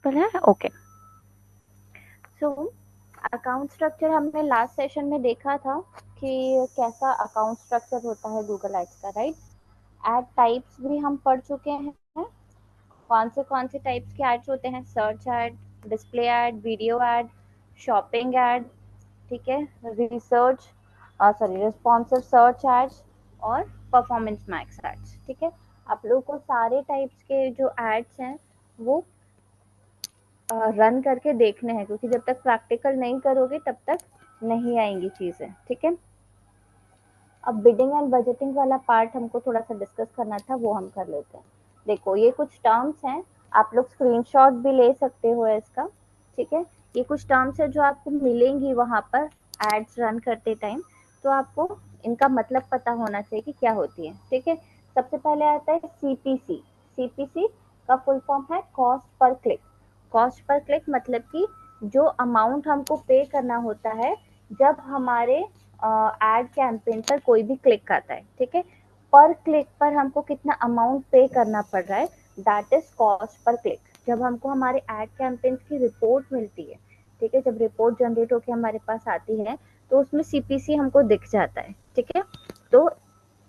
Visible है? Okay. So account structure हमने last session में देखा था कि कैसा अकाउंट स्ट्रक्चर होता है गूगल एड्स का, राइट? एड टाइप्स भी हम पढ़ चुके हैं। कौन से टाइप्स के एड्स होते हैं? Search ad, display ad, video ad, shopping ad, ठीक है, रिस्पॉन्सिव सर्च एड्स और परफॉर्मेंस मैक्स एड्स। ठीक है, आप लोगों को सारे टाइप्स के जो एड्स हैं वो रन करके देखने हैं, क्योंकि जब तक प्रैक्टिकल नहीं करोगे तब तक नहीं आएंगी चीजें। ठीक है, अब बिडिंग एंड बजटिंग वाला पार्ट हमको थोड़ा सा डिस्कस करना था, वो हम कर लेते हैं। देखो, ये कुछ टर्म्स हैं, आप लोग स्क्रीनशॉट भी ले सकते हो इसका। ठीक है, ये कुछ टर्म्स है जो आपको मिलेंगी वहां पर एड्स रन करते टाइम, तो आपको इनका मतलब पता होना चाहिए कि क्या होती है। ठीक है, सबसे पहले आता है सीपीसी। सीपीसी का फुल फॉर्म है cost per click. Cost per click मतलब कि जो अमाउंट हमको पे करना होता है जब हमारे एड कैंपेन पर कोई भी क्लिक आता है। ठीक है, पर क्लिक पर हमको कितना अमाउंट पे करना पड़ रहा है, that is cost per click. जब हमको हमारे एड कैंपेन की रिपोर्ट मिलती है, ठीक है, जब रिपोर्ट जनरेट होकर हमारे पास आती है तो उसमें सीपीसी हमको दिख जाता है। ठीक है, तो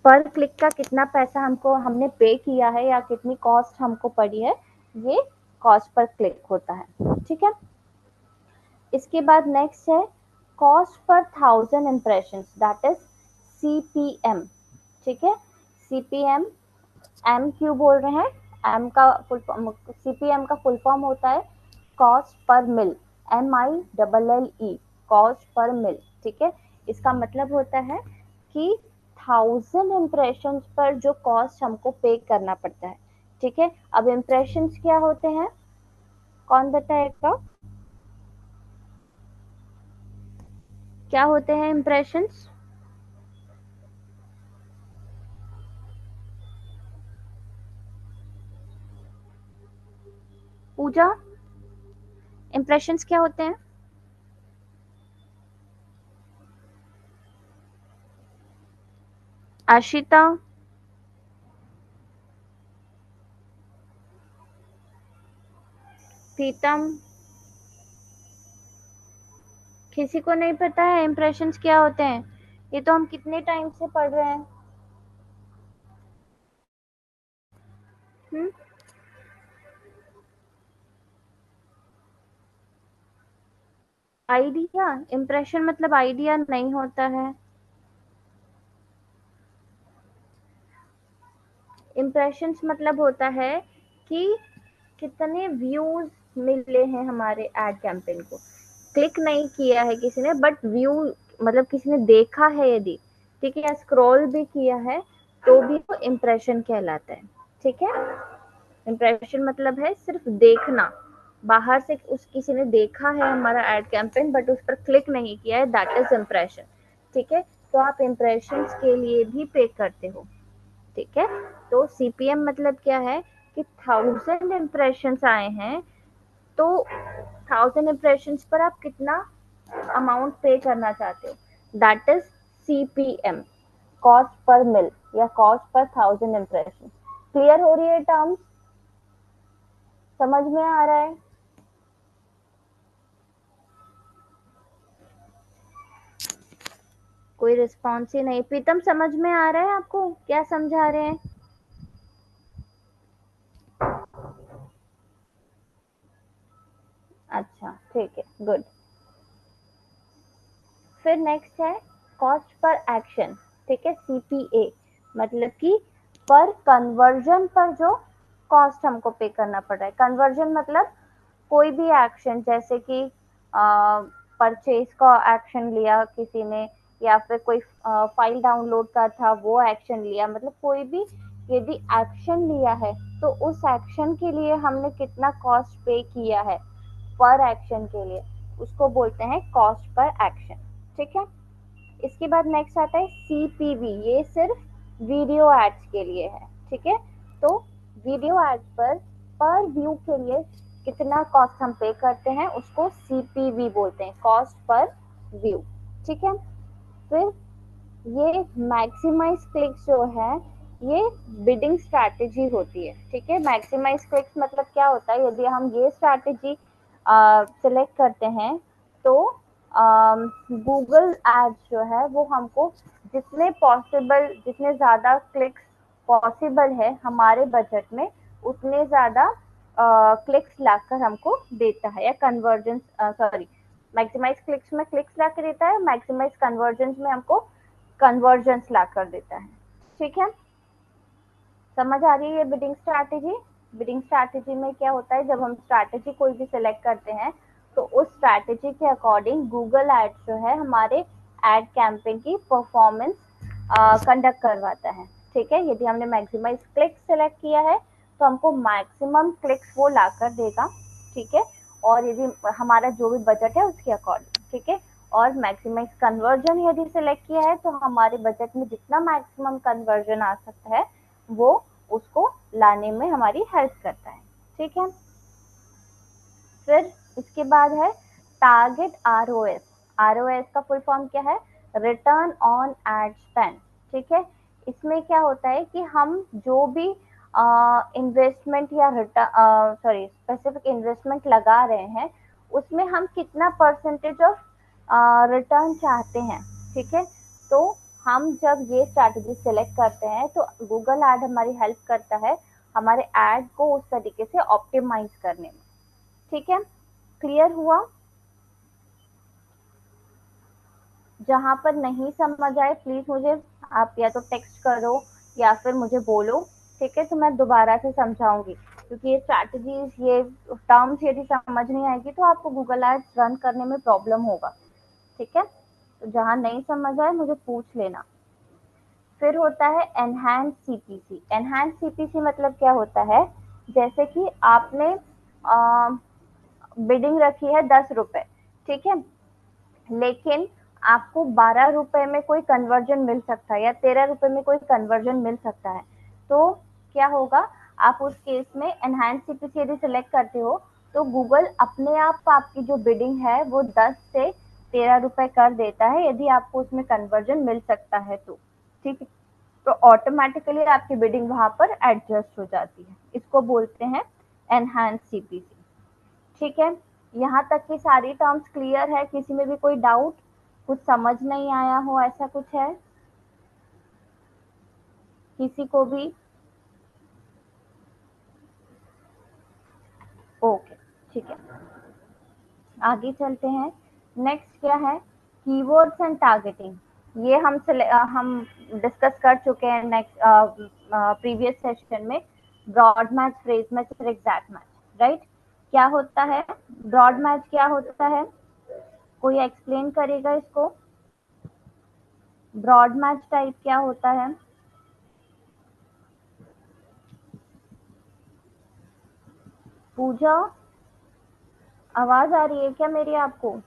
पर क्लिक का कितना पैसा हमने पे किया है या कितनी कॉस्ट हमको पड़ी है, ये कॉस्ट पर क्लिक होता है। ठीक है, इसके बाद नेक्स्ट है cost per 1000 impressions, that is CPM. ठीक है, सीपीएम, एम क्यों बोल रहे हैं? एम का फुल फॉर्म, सीपीएम का फुल फॉर्म होता है कॉस्ट पर मिल, MILLE, कॉस्ट पर मिल। ठीक है, इसका मतलब होता है कि 1000 इम्प्रेशन पर जो कॉस्ट हमको पे करना पड़ता है। ठीक है, अब इम्प्रेशन क्या होते हैं, कौन बताएगा? क्या होते हैं इम्प्रेशंस? पूजा, इम्प्रेशंस क्या होते हैं? आशिता, प्रीतम, किसी को नहीं पता है इम्प्रेशंस क्या होते हैं? ये तो हम कितने टाइम से पढ़ रहे हैं। आइडिया, इम्प्रेशन मतलब आइडिया नहीं होता है। इम्प्रेशंस मतलब होता है कि कितने व्यूज मिले हैं हमारे एड कैंपेन को। क्लिक नहीं किया है किसी ने, बट व्यू मतलब किसी ने देखा है यदि, ठीक है, या स्क्रॉल भी किया है, तो भी वो इम्प्रेशन कहलाता है। ठीक है, इम्प्रेशन मतलब है सिर्फ देखना, बाहर से उस किसी ने देखा है हमारा एड कैंपेन बट उस पर क्लिक नहीं किया है, दैट इज इम्प्रेशन। ठीक है, तो आप इम्प्रेशन के लिए भी पे करते हो। ठीक है, तो सीपीएम मतलब क्या है कि 1000 इम्प्रेशन आए हैं, तो 1000 इम्प्रेशन पर आप कितना अमाउंट पे करना चाहते हो, that is CPM, cost per मिल या कॉस्ट पर 1000 इम्प्रेशन। क्लियर हो रही है टर्म? समझ में आ रहा है? कोई रिस्पॉन्स ही नहीं। प्रीतम, समझ में आ रहा है आपको क्या समझा रहे हैं? अच्छा, ठीक है, गुड। फिर नेक्स्ट है कॉस्ट पर एक्शन। ठीक है, सीपीए मतलब कि पर कन्वर्जन पर जो कॉस्ट हमको पे करना पड़ रहा है। कन्वर्जन मतलब कोई भी एक्शन, जैसे कि परचेज का एक्शन लिया किसी ने, या फिर कोई फाइल डाउनलोड का था वो एक्शन लिया, मतलब कोई भी यदि एक्शन लिया है तो उस एक्शन के लिए हमने कितना कॉस्ट पे किया है पर एक्शन के लिए, उसको बोलते हैं कॉस्ट पर एक्शन। ठीक है, इसके बाद नेक्स्ट आता है सीपीवी, ये सिर्फ वीडियो एड्स के लिए है। ठीक है, तो वीडियो एड पर व्यू के लिए कितना कॉस्ट हम पे करते हैं उसको सीपीवी बोलते हैं, कॉस्ट पर व्यू। ठीक है, फिर ये मैक्सिमाइज क्लिक जो है, ये बिडिंग स्ट्रैटेजी होती है, ठीक है। मैक्सिमाइज क्लिक्स मतलब क्या होता है, यदि हम ये स्ट्रैटेजी सिलेक्ट करते हैं तो गूगल एड्स जो है वो हमको जितने पॉसिबल, जितने ज़्यादा क्लिक्स पॉसिबल है हमारे बजट में, उतने ज़्यादा क्लिक्स लाकर हमको देता है, या कन्वर्जेंस सॉरी, मैक्सिमाइज क्लिक्स में क्लिक्स ला कर देता है, मैक्सिमाइज कन्वर्जेंस में हमको कन्वर्जेंस ला कर देता है, ठीक है। समझ आ रही है ये बिडिंग स्ट्रैटेजी। बिडिंग स्ट्रैटेजी में क्या होता है, जब हम स्ट्रैटेजी कोई भी सिलेक्ट करते हैं तो उस स्ट्रैटेजी के अकॉर्डिंग गूगल एड्स जो है हमारे एड कैंपेन की परफॉर्मेंस कंडक्ट करवाता है, ठीक है। यदि हमने मैक्सिमाइज क्लिक सेलेक्ट किया है तो हमको मैक्सिमम क्लिक्स वो ला कर देगा, ठीक है। और यदि हमारा जो भी बजट है उसके अकॉर्डिंग, ठीक है। और मैक्सिमाइज कन्वर्जन यदि सिलेक्ट किया है तो हमारे बजट में जितना मैक्सिमम कन्वर्जन आ सकता है वो उसको लाने में हमारी हेल्प करता है, ठीक है। फिर इसके बाद है टारगेट आरओएस। आरओएस का फुल फॉर्म क्या है, रिटर्न ऑन एड स्पेंड, ठीक है। इसमें क्या होता है कि हम जो भी इन्वेस्टमेंट या रिटर्न सॉरी स्पेसिफिक इन्वेस्टमेंट लगा रहे हैं उसमें हम कितना परसेंटेज ऑफ रिटर्न चाहते हैं, ठीक है। तो हम जब ये स्ट्रैटेजी सेलेक्ट करते हैं तो गूगल एड हमारी हेल्प करता है हमारे एड को उस तरीके से ऑप्टिमाइज करने में, ठीक है। क्लियर हुआ। जहां पर नहीं समझ आए प्लीज मुझे आप या तो टेक्स्ट करो या फिर मुझे बोलो, ठीक है। तो मैं दोबारा से समझाऊंगी, क्योंकि ये स्ट्रैटेजीज, ये टर्म्स यदि समझ नहीं आएगी तो आपको गूगल एड्स रन करने में प्रॉब्लम होगा, ठीक है। तो जहां नहीं समझ आए मुझे पूछ लेना। फिर होता है एनहांस सीपीसी। एनहांस सीपीसी मतलब क्या होता है, जैसे कि आपने बिडिंग रखी है 10 रुपए, ठीक है, लेकिन आपको 12 रुपए में कोई कन्वर्जन मिल सकता है या 13 रुपए में कोई कन्वर्जन मिल सकता है। तो क्या होगा, आप उस केस में एनहांस सीपीसी यदि सिलेक्ट करते हो तो गूगल अपने आप आपकी जो बिडिंग है वो 10 से 13 रुपए कर देता है, यदि आपको उसमें कन्वर्जन मिल सकता है तो, ठीक है। तो ऑटोमेटिकली आपकी बिडिंग वहां पर एडजस्ट हो जाती है, इसको बोलते हैं एनहांस सीपीसी, ठीक है। यहाँ तक की सारी टर्म्स क्लियर है, किसी में भी कोई डाउट, कुछ समझ नहीं आया हो ऐसा कुछ है किसी को भी? ओके, ठीक है, आगे चलते हैं। नेक्स्ट क्या है, कीवर्ड्स एंड टारगेटिंग। ये हम डिस्कस कर चुके हैं नेक्स्ट प्रीवियस सेशन में। ब्रॉड मैच, फ्रेज मैच और एग्जैक्ट मैच, राइट। क्या होता है ब्रॉड मैच, क्या होता है, कोई एक्सप्लेन करेगा इसको? ब्रॉड मैच टाइप क्या होता है? पूजा, आवाज आ रही है क्या मेरी आपको?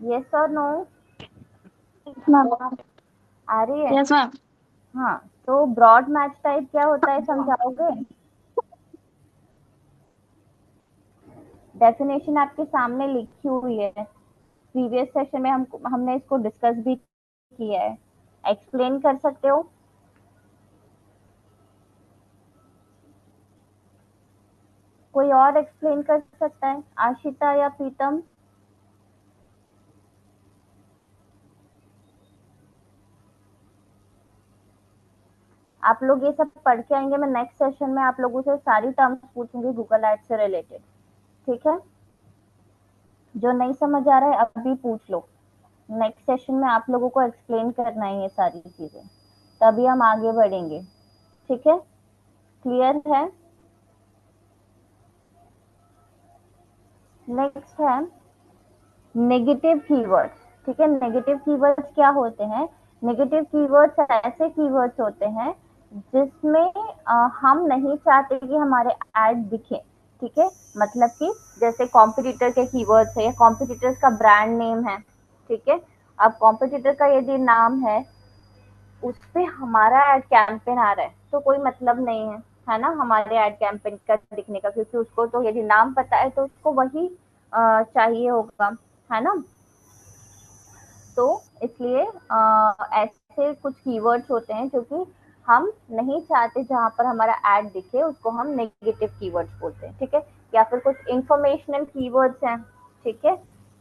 यस और नो? मैम। आ रही है। Yes ma'am. हाँ, तो ब्रॉड मैच टाइप क्या होता है समझाओगे? डेफिनेशन आपके सामने लिखी हुई है, प्रीवियस सेशन में हमने इसको डिस्कस भी किया है, एक्सप्लेन कर सकते हो? कोई और एक्सप्लेन कर सकता है, आशिता या प्रीतम? आप लोग ये सब पढ़ के आएंगे, मैं नेक्स्ट सेशन में आप लोगों से सारी टर्म्स पूछूंगी गूगल एड से रिलेटेड, ठीक है। जो नहीं समझ आ रहा है अभी पूछ लो, नेक्स्ट सेशन में आप लोगों को एक्सप्लेन करना है ये सारी चीजें, तभी हम आगे बढ़ेंगे, ठीक है। क्लियर है। नेक्स्ट है नेगेटिव कीवर्ड्स, ठीक है। नेगेटिव कीवर्ड्स क्या होते हैं, नेगेटिव कीवर्ड्स ऐसे कीवर्ड्स होते हैं जिसमें हम नहीं चाहते कि हमारे ऐड दिखे, ठीक है। मतलब कि जैसे कॉम्पिटिटर के कीवर्ड्स है या कॉम्पिटिटर्स का ब्रांड नेम है, ठीक है। अब कॉम्पिटिटर का यदि नाम है, उस पे हमारा एड कैंपेन आ रहा है तो कोई मतलब नहीं है ना हमारे एड कैंपेन का दिखने का, क्योंकि उसको तो यदि नाम पता है तो उसको वही चाहिए होगा, है ना। तो इसलिए ऐसे कुछ कीवर्ड्स होते हैं जो कि हम नहीं चाहते जहां पर हमारा एड दिखे, उसको हम नेगेटिव कीवर्ड्स बोलते हैं, ठीक है। या फिर कुछ इंफॉर्मेशनल कीवर्ड्स हैं, ठीक है।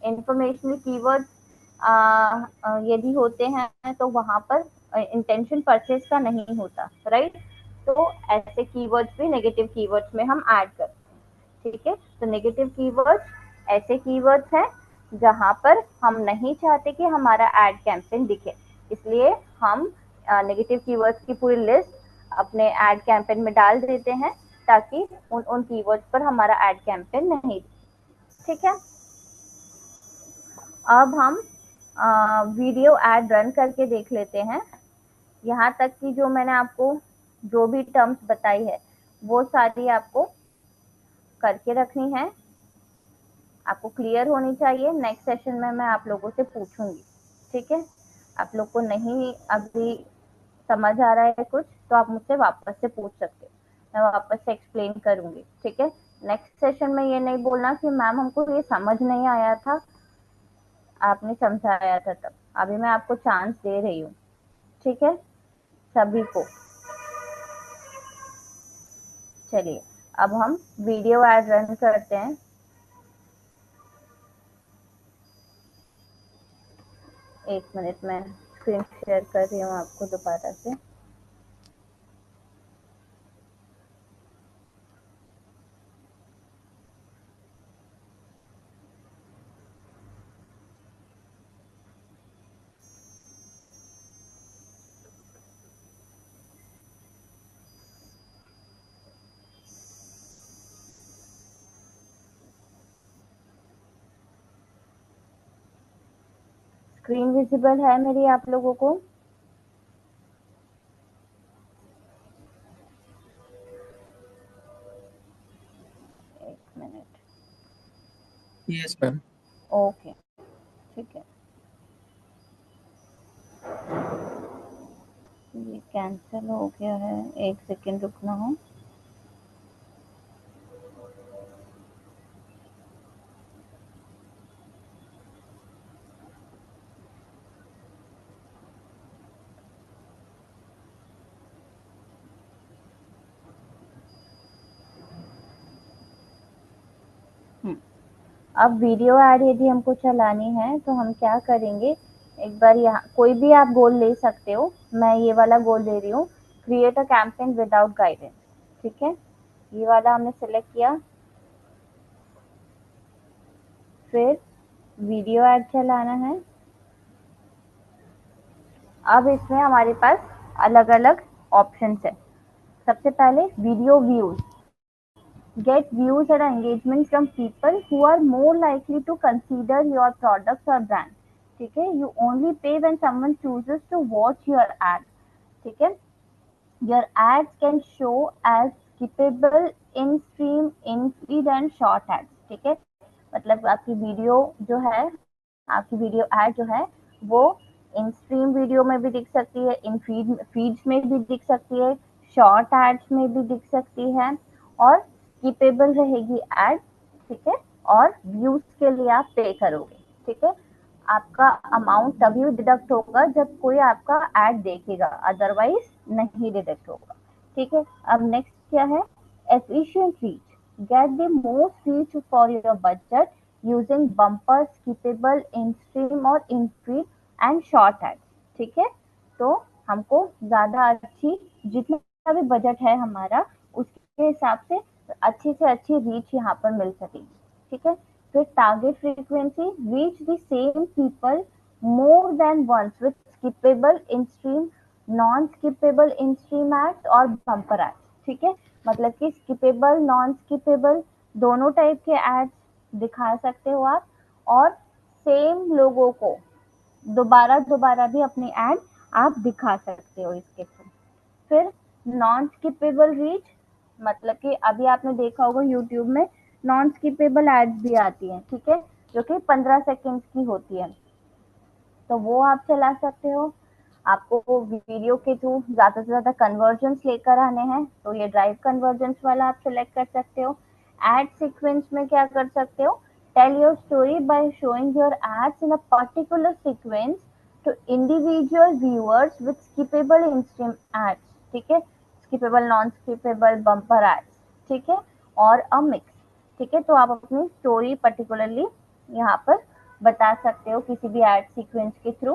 इंफॉर्मेशनल कीवर्ड्स यदि होते हैं तो वहां पर इंटेंशन परचेज का नहीं होता, राइट। तो ऐसे कीवर्ड्स भी नेगेटिव कीवर्ड्स में हम ऐड करते हैं, ठीक है। तो नेगेटिव कीवर्ड्स ऐसे कीवर्ड्स हैं जहां पर हम नहीं चाहते कि हमारा एड कैंपेन दिखे, इसलिए हम नेगेटिव कीवर्ड्स की पूरी लिस्ट अपने एड कैंपेन में डाल देते हैं ताकि उन कीवर्ड्स पर हमारा एड कैंपेन नहीं, ठीक है। अब हम वीडियो एड रन करके देख लेते हैं। यहाँ तक कि जो मैंने आपको जो भी टर्म्स बताई है वो सारी आपको करके रखनी है, आपको क्लियर होनी चाहिए। नेक्स्ट सेशन में मैं आप लोगों से पूछूंगी, ठीक है। आप लोग को नहीं अभी समझ आ रहा है कुछ तो आप मुझसे वापस से पूछ सकते हो, मैं वापस से एक्सप्लेन करूंगी, ठीक है। नेक्स्ट सेशन में ये नहीं बोलना कि मैम हमको ये समझ नहीं आया था, आपने समझाया था तब। अभी मैं आपको चांस दे रही हूँ, ठीक है, सभी को। चलिए अब हम वीडियो ऐड रन करते हैं। एक मिनट में स्क्रीन शेयर कर रही हूँ आपको दोबारा से। स्क्रीन विजिबल है मेरी आप लोगों को? एक मिनट। Yes ma'am. ओके, ठीक है। ये कैंसिल हो गया है, एक सेकेंड रुकना है। अब वीडियो ऐड यदि हमको चलानी है तो हम क्या करेंगे, एक बार यहाँ कोई भी आप गोल ले सकते हो, मैं ये वाला गोल दे रही हूँ, create a campaign without guidance, ठीक है। ये वाला हमने सेलेक्ट किया, फिर वीडियो ऐड चलाना है। अब इसमें हमारे पास अलग अलग ऑप्शंस है। सबसे पहले video views, get views and engagement from people who are more likely to consider your products or brand, ठीक है। You only pay when someone chooses to watch your ad, ठीक है। Your ads can show as skippable, in stream, in feed and short ads, ठीक है। मतलब आपकी video जो है, आपकी वीडियो ऐड जो है वो इन स्ट्रीम वीडियो में भी दिख सकती है, इन फीड्स में भी दिख सकती है, शॉर्ट एड्स में भी दिख सकती है, और स्किपेबल रहेगी एड, ठीक है। और व्यूज के लिए आप पे करोगे, ठीक है। आपका अमाउंट तभी डिडक्ट होगा जब कोई आपका एड देखेगा, अदरवाइज नहीं डिडक्ट होगा, ठीक है। अब नेक्स्ट क्या है, efficient reach, get the most reach for your budget using bumper, skippable, in stream और in feed and short ads, ठीक है। तो हमको ज्यादा अच्छी, जितना भी बजट है हमारा उसके हिसाब से अच्छी रीच यहाँ पर मिल सकेगी, ठीक है। फिर target frequency, reach the same people more than once with skippable, in stream, non skippable, in stream ads और बम्पर एड्स, ठीक है। मतलब कि स्किपेबल, नॉन स्किपेबल दोनों टाइप के एड्स दिखा सकते हो आप, और सेम लोगों को दोबारा दोबारा भी अपनी एड आप दिखा सकते हो इसके थ्रू। फिर नॉन स्किपेबल रीच, मतलब कि अभी आपने देखा होगा यूट्यूब में नॉन स्किपेबल एड्स भी आती हैं, ठीक है, जो कि 15 सेकेंड्स की होती है, तो वो आप चला सकते हो। आपको वीडियो के थ्रू ज्यादा से ज्यादा कन्वर्जन्स लेकर आने हैं तो ये ड्राइव कन्वर्जन्स वाला आप सिलेक्ट कर सकते हो। एड सीक्वेंस में क्या कर सकते हो, tell your story by showing your ads in a particular sequence to individual viewers with skippable in-stream ads, ठीक है, skippable non skippable bumper ads, ठीक है, और अ मिक्स, ठीक है। तो आप अपनी स्टोरी पर्टिकुलरली यहाँ पर बता सकते हो किसी भी एड सीक्वेंस के थ्रू।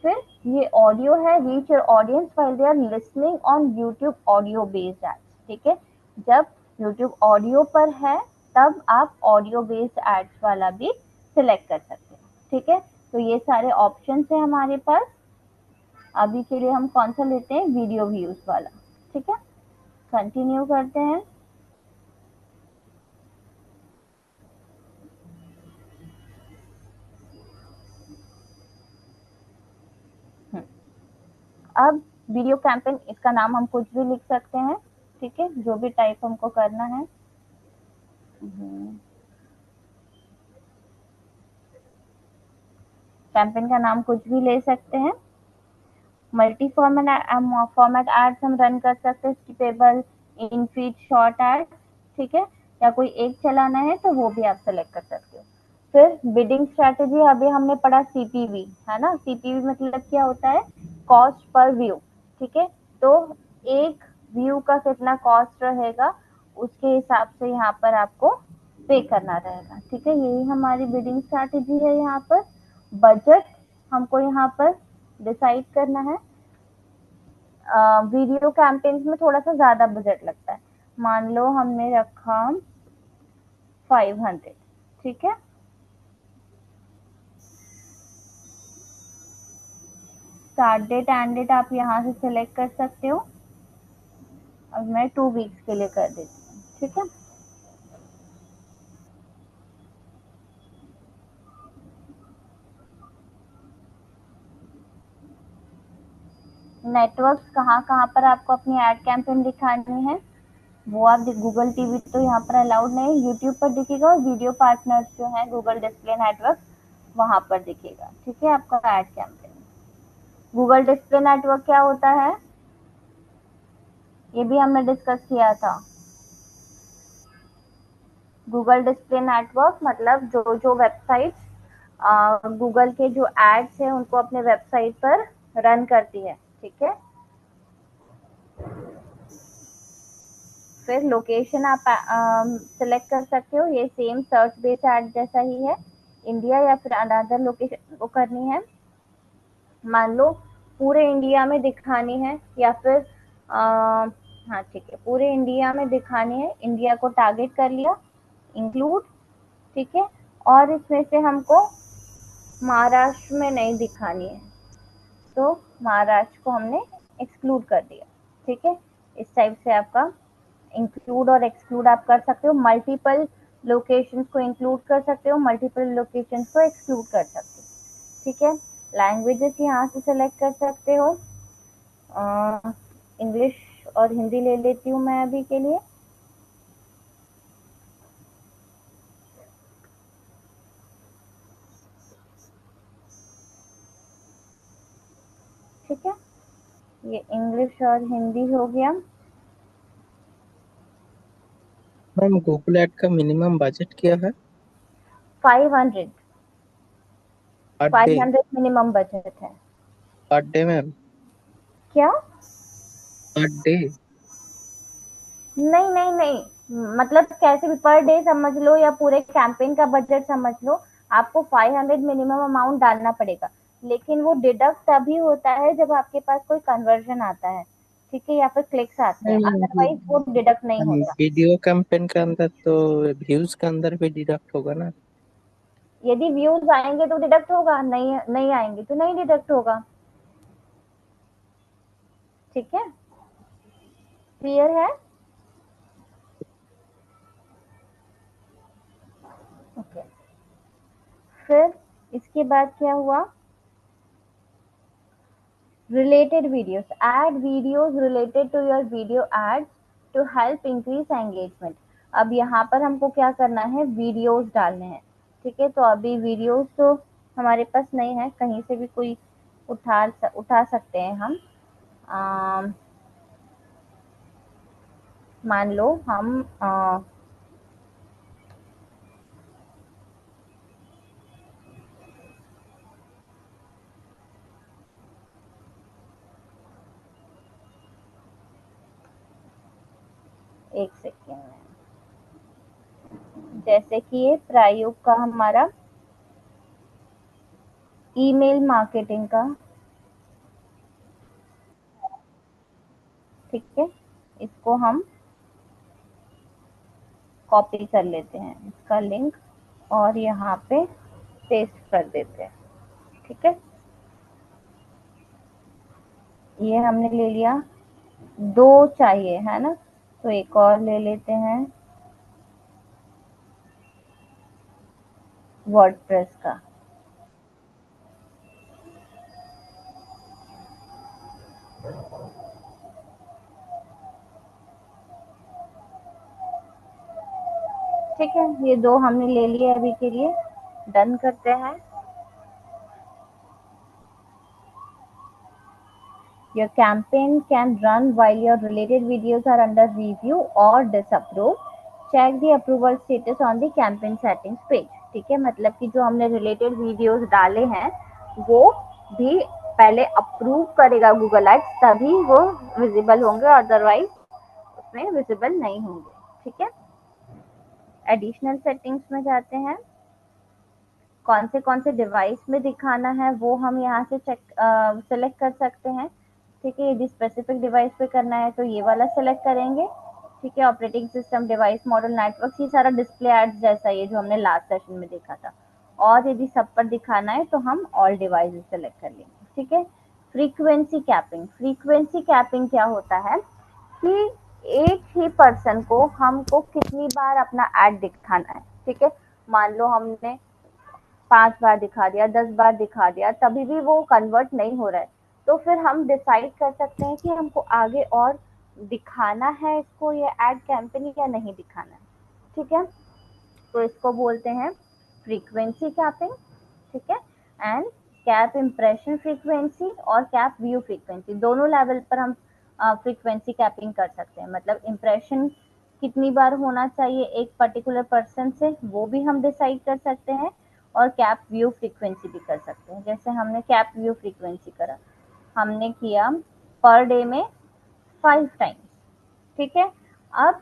फिर ये ऑडियो है, reach your audience while they are listening on YouTube audio based ads, ठीक है। जब यूट्यूब ऑडियो पर है तब आप ऑडियो बेस्ड एड्स वाला भी सिलेक्ट कर सकते हो, ठीक है। तो ये सारे ऑप्शंस है हमारे पास। अभी के लिए हम कौन सा लेते हैं, वीडियो व्यूज वाला, ठीक है। कंटिन्यू करते हैं। अब वीडियो कैंपेन, इसका नाम हम कुछ भी लिख सकते हैं, ठीक है, जो भी टाइप हमको करना है। कैंपेन का नाम कुछ भी ले सकते हैं। मल्टी फॉर्मेट एड्स हम रन कर सकते हैं, स्किपेबल, इन फीड, शॉर्ट एड्स, ठीक है, या कोई एक चलाना है तो वो भी आप सेलेक्ट कर सकते हो। फिर बिडिंग स्ट्रेटेजी, अभी हमने पढ़ा सीपीवी, है ना। सीपीवी मतलब क्या होता है, कॉस्ट पर व्यू, ठीक है। तो एक व्यू का कितना कॉस्ट रहेगा उसके हिसाब से यहाँ पर आपको पे करना रहेगा, ठीक है। यही हमारी बिडिंग स्ट्रेटेजी है। यहाँ पर बजट हमको यहाँ पर डिसाइड करना है। वीडियो कैंपेन्स में थोड़ा सा ज्यादा बजट लगता है, मान लो हमने रखा 500, ठीक है। स्टार्ट डेट एंड डेट आप यहाँ से सिलेक्ट कर सकते हो। अब मैं 2 वीक्स के लिए कर देती हूँ, ठीक है। नेटवर्क्स कहाँ कहाँ पर आपको अपनी एड कैंपेन दिखानी है वो आप गूगल टीवी तो यहाँ पर अलाउड नहीं, यूट्यूब पर दिखेगा, और वीडियो पार्टनर्स जो है गूगल डिस्प्ले नेटवर्क वहां पर दिखेगा, ठीक है, आपका ad campaign. Google display network क्या होता है, ये भी हमने डिस्कस किया था। गूगल डिस्प्ले नेटवर्क मतलब जो जो वेबसाइट गूगल के जो एड्स है उनको अपने वेबसाइट पर रन करती है, ठीक है। फिर लोकेशन आप सिलेक्ट कर सकते हो, ये सेम सर्च बेस्ड एड जैसा ही है, इंडिया या फिर अनदर लोकेशन को करनी है। मान लो पूरे इंडिया में दिखानी है या फिर हाँ ठीक है, पूरे इंडिया में दिखानी है, इंडिया को टारगेट कर लिया, इंक्लूड, ठीक है। और इसमें से हमको महाराष्ट्र में नहीं दिखानी है तो महाराष्ट्र को हमने एक्सक्लूड कर दिया, ठीक है। इस टाइप से आपका इंक्लूड और एक्सक्लूड आप कर सकते हो। मल्टीपल लोकेशंस को इंक्लूड कर सकते हो, मल्टीपल लोकेशंस को एक्सक्लूड कर सकते हो, ठीक है। लैंग्वेजेस यहाँ से सेलेक्ट कर सकते हो। इंग्लिश और हिंदी ले लेती हूँ मैं अभी के लिए। ठीक है, ये इंग्लिश और हिंदी हो गया। मैम गूगल ऐड का मिनिमम बजट क्या है 500, पर डे? 500 मिनिमम बजट है। Per day ma'am? क्या? Per day? नहीं नहीं नहीं, मतलब कैसे भी पर डे समझ लो या पूरे कैंपेन का बजट समझ लो, आपको 500 मिनिमम अमाउंट डालना पड़ेगा। लेकिन वो डिडक्ट तभी होता है जब आपके पास कोई कन्वर्जन आता है, ठीक है, या फिर क्लिक्स आते हैं, अदरवाइज वो डिडक्ट नहीं होता। वीडियो कैंपेन के अंदर तो व्यूज के अंदर भी डिडक्ट होगा ना? यदि व्यूज आएंगे तो डिडक्ट होगा, नहीं नहीं आएंगे तो नहीं डिडक्ट होगा, ठीक है। क्लियर है? ओके। फिर इसके बाद क्या हुआ, related videos, add videos related to your video ads to help increase engagement। अब यहाँ पर हमको क्या करना है, वीडियोस डालने हैं, ठीक है। तो अभी वीडियोस तो हमारे पास नहीं है, कहीं से भी कोई उठा सकते हैं हम। मान लो हम एक सेकेंड में, जैसे कि ये प्रायोग का हमारा ईमेल मार्केटिंग का, ठीक है, इसको हम कॉपी कर लेते हैं इसका लिंक और यहाँ पे पेस्ट कर देते हैं, ठीक है। ये हमने ले लिया, 2 चाहिए है ना, तो एक और ले लेते हैं वर्डप्रेस का। ठीक है, ये 2 हमने ले लिए अभी के लिए, डन करते हैं। Your campaign can run while your related videos are under review or disapproved. Check the approval status on the campaign settings page. ठीक है, मतलब कि जो हमने related videos डाले हैं वो भी पहले अप्रूव करेगा गूगल एड्स, तभी वो विजिबल होंगे, अदरवाइज उसमें विजिबल नहीं होंगे, ठीक है। एडिशनल सेटिंग्स में जाते हैं, कौन से डिवाइस में दिखाना है वो हम यहाँ से चेक सेलेक्ट कर सकते हैं, ठीक है। यदि स्पेसिफिक डिवाइस पे करना है तो ये वाला सेलेक्ट करेंगे, ठीक है। Operating system, device model, network, ये सारा डिस्प्ले एड्स जैसा ये जो हमने लास्ट सेशन में देखा था। और यदि सब पर दिखाना है तो हम ऑल डिवाइसेस सेलेक्ट कर लेंगे, ठीक है। फ्रीक्वेंसी कैपिंग, फ्रीक्वेंसी कैपिंग क्या होता है कि एक ही पर्सन को हमको कितनी बार अपना एड दिखाना है, ठीक है। मान लो हमने 5 बार दिखा दिया, 10 बार दिखा दिया, तभी भी वो कन्वर्ट नहीं हो रहा है, तो फिर हम डिसाइड कर सकते हैं कि हमको आगे और दिखाना है इसको ये एड कैंपेन या नहीं दिखाना है, ठीक है। तो इसको बोलते हैं फ्रीक्वेंसी कैपिंग, ठीक है। एंड कैप इम्प्रेशन फ्रीक्वेंसी और कैप व्यू फ्रीक्वेंसी, दोनों लेवल पर हम फ्रीक्वेंसी कैपिंग कर सकते हैं। मतलब इम्प्रेशन कितनी बार होना चाहिए एक पर्टिकुलर पर्सन से, वो भी हम डिसाइड कर सकते हैं, और कैप व्यू फ्रीक्वेंसी भी कर सकते हैं। जैसे हमने कैप व्यू फ्रीक्वेंसी करा, हमने किया पर डे में 5 टाइम्स, ठीक है। अब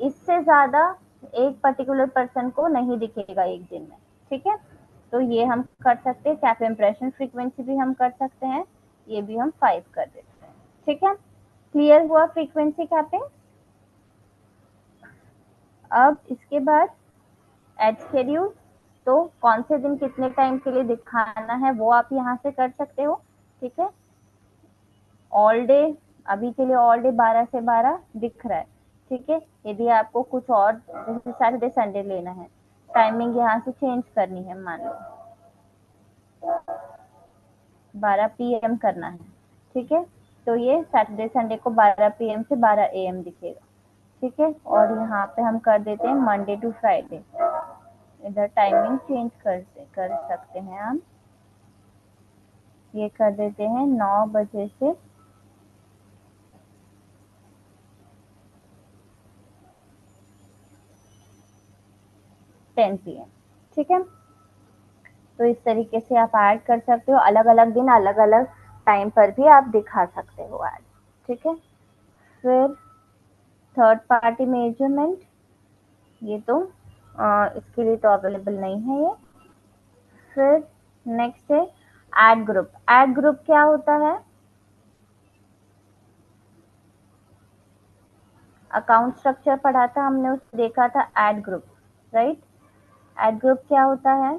इससे ज्यादा एक पर्टिकुलर पर्सन को नहीं दिखेगा एक दिन में, ठीक है। तो ये हम कर सकते हैं, कैप इम्प्रेशन फ्रीक्वेंसी भी हम कर सकते हैं, ये भी हम 5 कर देते हैं, ठीक है। क्लियर हुआ फ्रीक्वेंसी कैपिंग। अब इसके बाद एड शेड्यूल, तो कौन से दिन कितने टाइम के लिए दिखाना है वो आप यहाँ से कर सकते हो, ठीक है। ऑल डे, अभी के लिए ऑल डे 12 से 12 दिख रहा है, ठीक है। यदि आपको कुछ और जैसे सैटरडे संडे लेना है, टाइमिंग यहाँ से चेंज करनी है, मान लो 12 PM करना है, ठीक है। तो ये सैटरडे संडे को 12 PM से 12 AM दिखेगा, ठीक है। और यहाँ पे हम कर देते हैं मंडे टू फ्राइडे, इधर टाइमिंग चेंज कर सकते हैं हम, ये कर देते हैं 9 बजे से 10 PM, ठीक है। तो इस तरीके से आप ऐड कर सकते हो, अलग अलग दिन अलग अलग टाइम पर भी आप दिखा सकते हो ऐड, ठीक है। फिर थर्ड पार्टी मेजरमेंट, ये तो इसके लिए तो अवेलेबल नहीं है ये। फिर नेक्स्ट है एड ग्रुप। एड ग्रुप क्या होता है, अकाउंट स्ट्रक्चर पढ़ा था हमने, उसमें देखा था ad group, right. Ad group क्या होता है,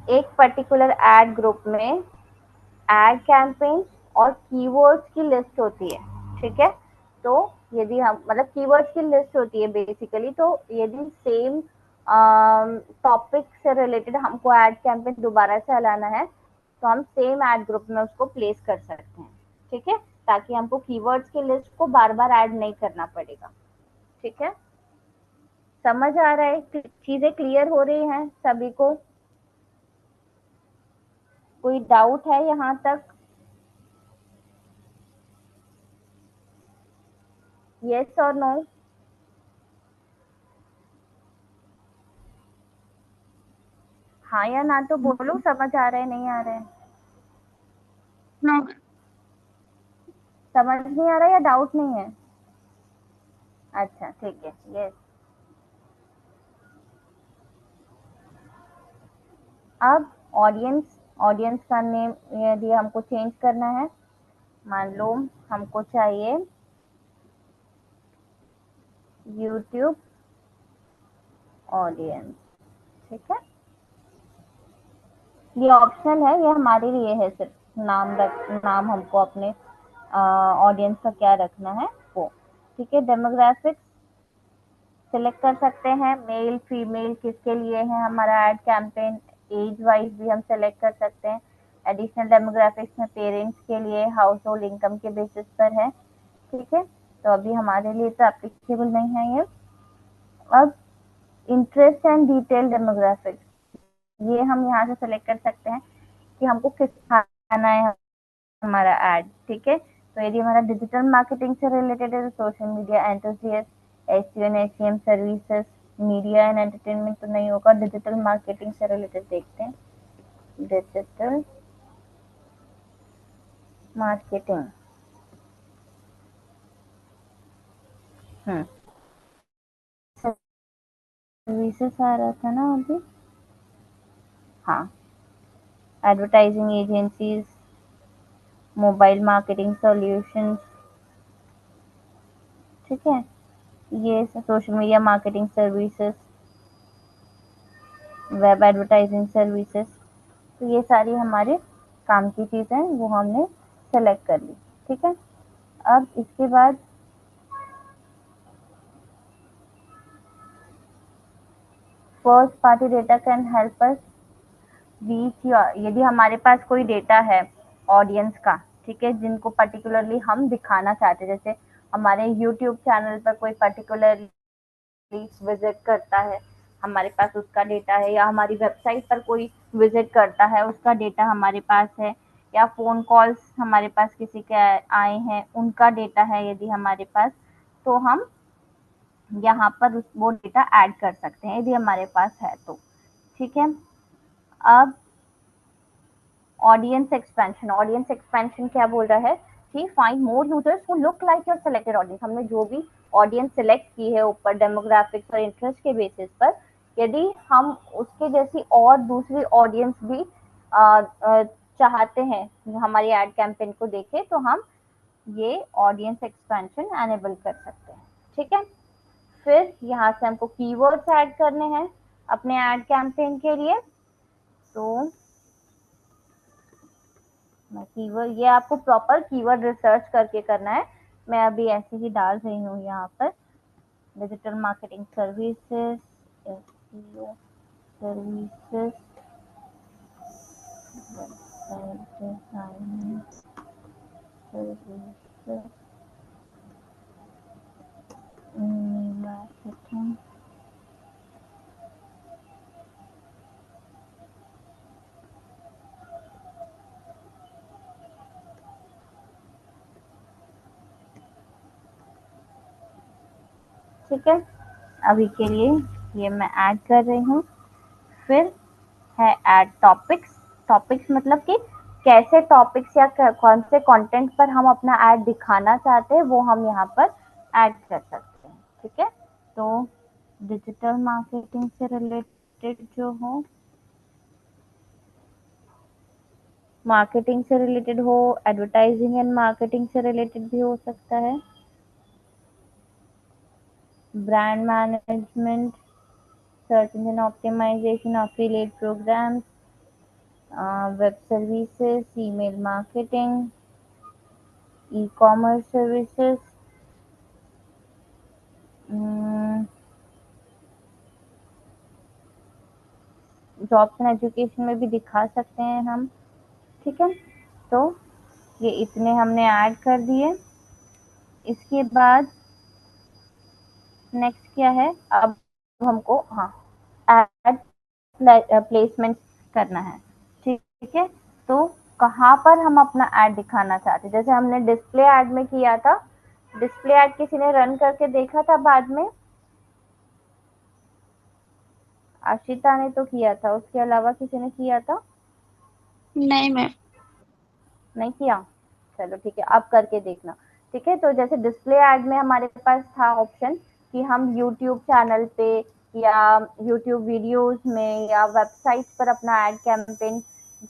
एक पर्टिकुलर एड ग्रुप में एड कैंपेन और कीवर्ड्स की लिस्ट होती है, ठीक है। तो यदि हम मतलब कीवर्ड्स की लिस्ट होती है बेसिकली, तो यदि सेम टॉपिक से रिलेटेड हमको एड कैंपेन दोबारा से चलाना है तो हम सेम एड ग्रुप में उसको प्लेस कर सकते हैं, ठीक है, ताकि हमको कीवर्ड्स की लिस्ट को बार बार ऐड नहीं करना पड़ेगा, ठीक है। समझ आ रहा है, चीजें क्लियर हो रही हैं सभी को, कोई डाउट है यहाँ तक? यस और नो? हाँ या ना तो बोलो, समझ आ रहा है नहीं आ रहा है? नो। समझ नहीं आ रहा या डाउट नहीं है? अच्छा ठीक है। यस, अब ऑडियंस का नेम यदि हमको चेंज करना है, मान लो हमको चाहिए यूट्यूब ऑडियंस, ठीक है। ये ऑप्शनल है, ये हमारे लिए है, सिर्फ नाम हमको अपने ऑडियंस का क्या रखना है वो, ठीक है। डेमोग्राफिक्स सिलेक्ट कर सकते हैं, मेल फीमेल किसके लिए है हमारा एड कैंपेन, एज वाइज भी हम सेलेक्ट कर सकते हैं। एडिशनल डेमोग्राफिक्स में पेरेंट्स के लिए हाउस होल्ड इनकम के बेसिस पर है, ठीक है। तो अभी हमारे लिए तो एप्लीकेबल नहीं है ये। अब इंटरेस्ट एंड डिटेल डेमोग्राफिक्स, ये हम यहाँ से सेलेक्ट कर सकते हैं कि हमको किस खाना है हमारा ऐड, ठीक है। तो यदि हमारा डिजिटल मार्केटिंग से रिलेटेड है तो social media enthusiast, SEO and SEM services, media and entertainment तो नहीं होगा, डिजिटल मार्केटिंग से रिलेटेड देखते हैं। डिजिटल मार्केटिंग, सर्विसेज आ रहा था ना अभी, हाँ। Advertising agencies, mobile marketing solutions, ठीक है। ये social media marketing services, web advertising services, तो ये सारी हमारे काम की चीज़ें हैं, वो हमने सेलेक्ट कर ली, ठीक है। अब इसके बाद first party data can help us reach your, यदि हमारे पास कोई डेटा है ऑडियंस का, ठीक है, जिनको पर्टिकुलरली हम दिखाना चाहते हैं, जैसे हमारे यूट्यूब चैनल पर कोई पर्टिकुलरली विजिट करता है, हमारे पास उसका डेटा है, या हमारी वेबसाइट पर कोई विजिट करता है उसका डेटा हमारे पास है, या फोन कॉल्स हमारे पास किसी के आए हैं उनका डेटा है यदि हमारे पास, तो हम यहाँ पर वो डेटा ऐड कर सकते हैं यदि हमारे पास है तो, ठीक है। अब ऑडियंस एक्सपेंशन क्या बोल रहा है कि find more users who look like your selected audience, हमने जो भी ऑडियंस सिलेक्ट की है ऊपर डेमोग्राफिक्स और इंटरेस्ट के बेसिस पर, यदि हम उसके जैसी और दूसरी ऑडियंस भी चाहते हैं हमारी एड कैंपेन को देखे, तो हम ये ऑडियंस एक्सपेंशन एनेबल कर सकते हैं, ठीक है। फिर यहाँ से हमको कीवर्ड्स ऐड करने हैं अपने एड कैंपेन के लिए, तो कीवर्ड, ये आपको प्रॉपर कीवर्ड रिसर्च करके करना है, मैं अभी ऐसे ही डाल रही हूँ यहाँ पर। Digital marketing services, SEO services, website designing services, marketing, ठीक है। अभी के लिए ये मैं ऐड कर रही हूँ। फिर है ऐड टॉपिक्स, टॉपिक्स मतलब कि कैसे टॉपिक्स या कौन से कंटेंट पर हम अपना ऐड दिखाना चाहते हैं वो हम यहाँ पर ऐड कर सकते हैं, ठीक है। तो डिजिटल मार्केटिंग से रिलेटेड जो हो, मार्केटिंग से रिलेटेड हो, एडवर्टाइजिंग एंड मार्केटिंग से रिलेटेड भी हो सकता है, brand management, search engine optimisation, affiliate programs, web services, email marketing, e-commerce services, jobs and education में भी दिखा सकते हैं हम, ठीक है। तो ये इतने हमने ऐड कर दिए। इसके बाद नेक्स्ट क्या है, अब हमको हाँ ऐड प्लेसमेंट करना है, ठीक है। तो कहाँ पर हम अपना ऐड दिखाना चाहते हैं, जैसे हमने डिस्प्ले ऐड में किया था, डिस्प्ले ऐड किसी ने रन करके देखा था बाद में? आशिता ने तो किया था, उसके अलावा किसी ने किया था? नहीं मैम। नहीं किया, चलो ठीक है, अब करके देखना। ठीक है। तो जैसे डिस्प्ले ऐड में हमारे पास था ऑप्शन कि हम यूट्यूब चैनल पे या यूट्यूब वीडियोस में या वेबसाइट पर अपना एड कैंपेन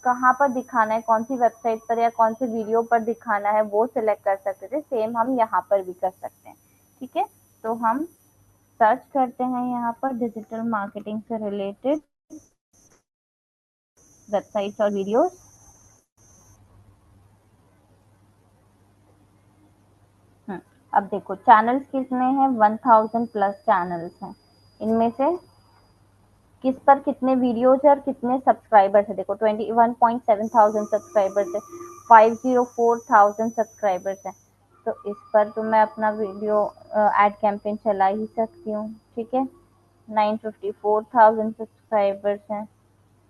कहाँ पर दिखाना है, कौन सी वेबसाइट पर या कौन से वीडियो पर दिखाना है, वो सिलेक्ट कर सकते थे। सेम हम यहाँ पर भी कर सकते हैं, ठीक है। तो हम सर्च करते हैं यहाँ पर डिजिटल मार्केटिंग से रिलेटेड वेबसाइट्स और वीडियोस। अब देखो चैनल्स कितने हैं, 1000 प्लस चैनल्स हैं। इनमें से किस पर कितने वीडियोज और कितने सब्सक्राइबर्स है, देखो 21.7 सब्सक्राइबर्स है, 504,000 सब्सक्राइबर्स है। तो इस पर तो मैं अपना वीडियो एड कैंपेन चला ही सकती हूँ, ठीक है। 954,000 सब्सक्राइबर्स हैं,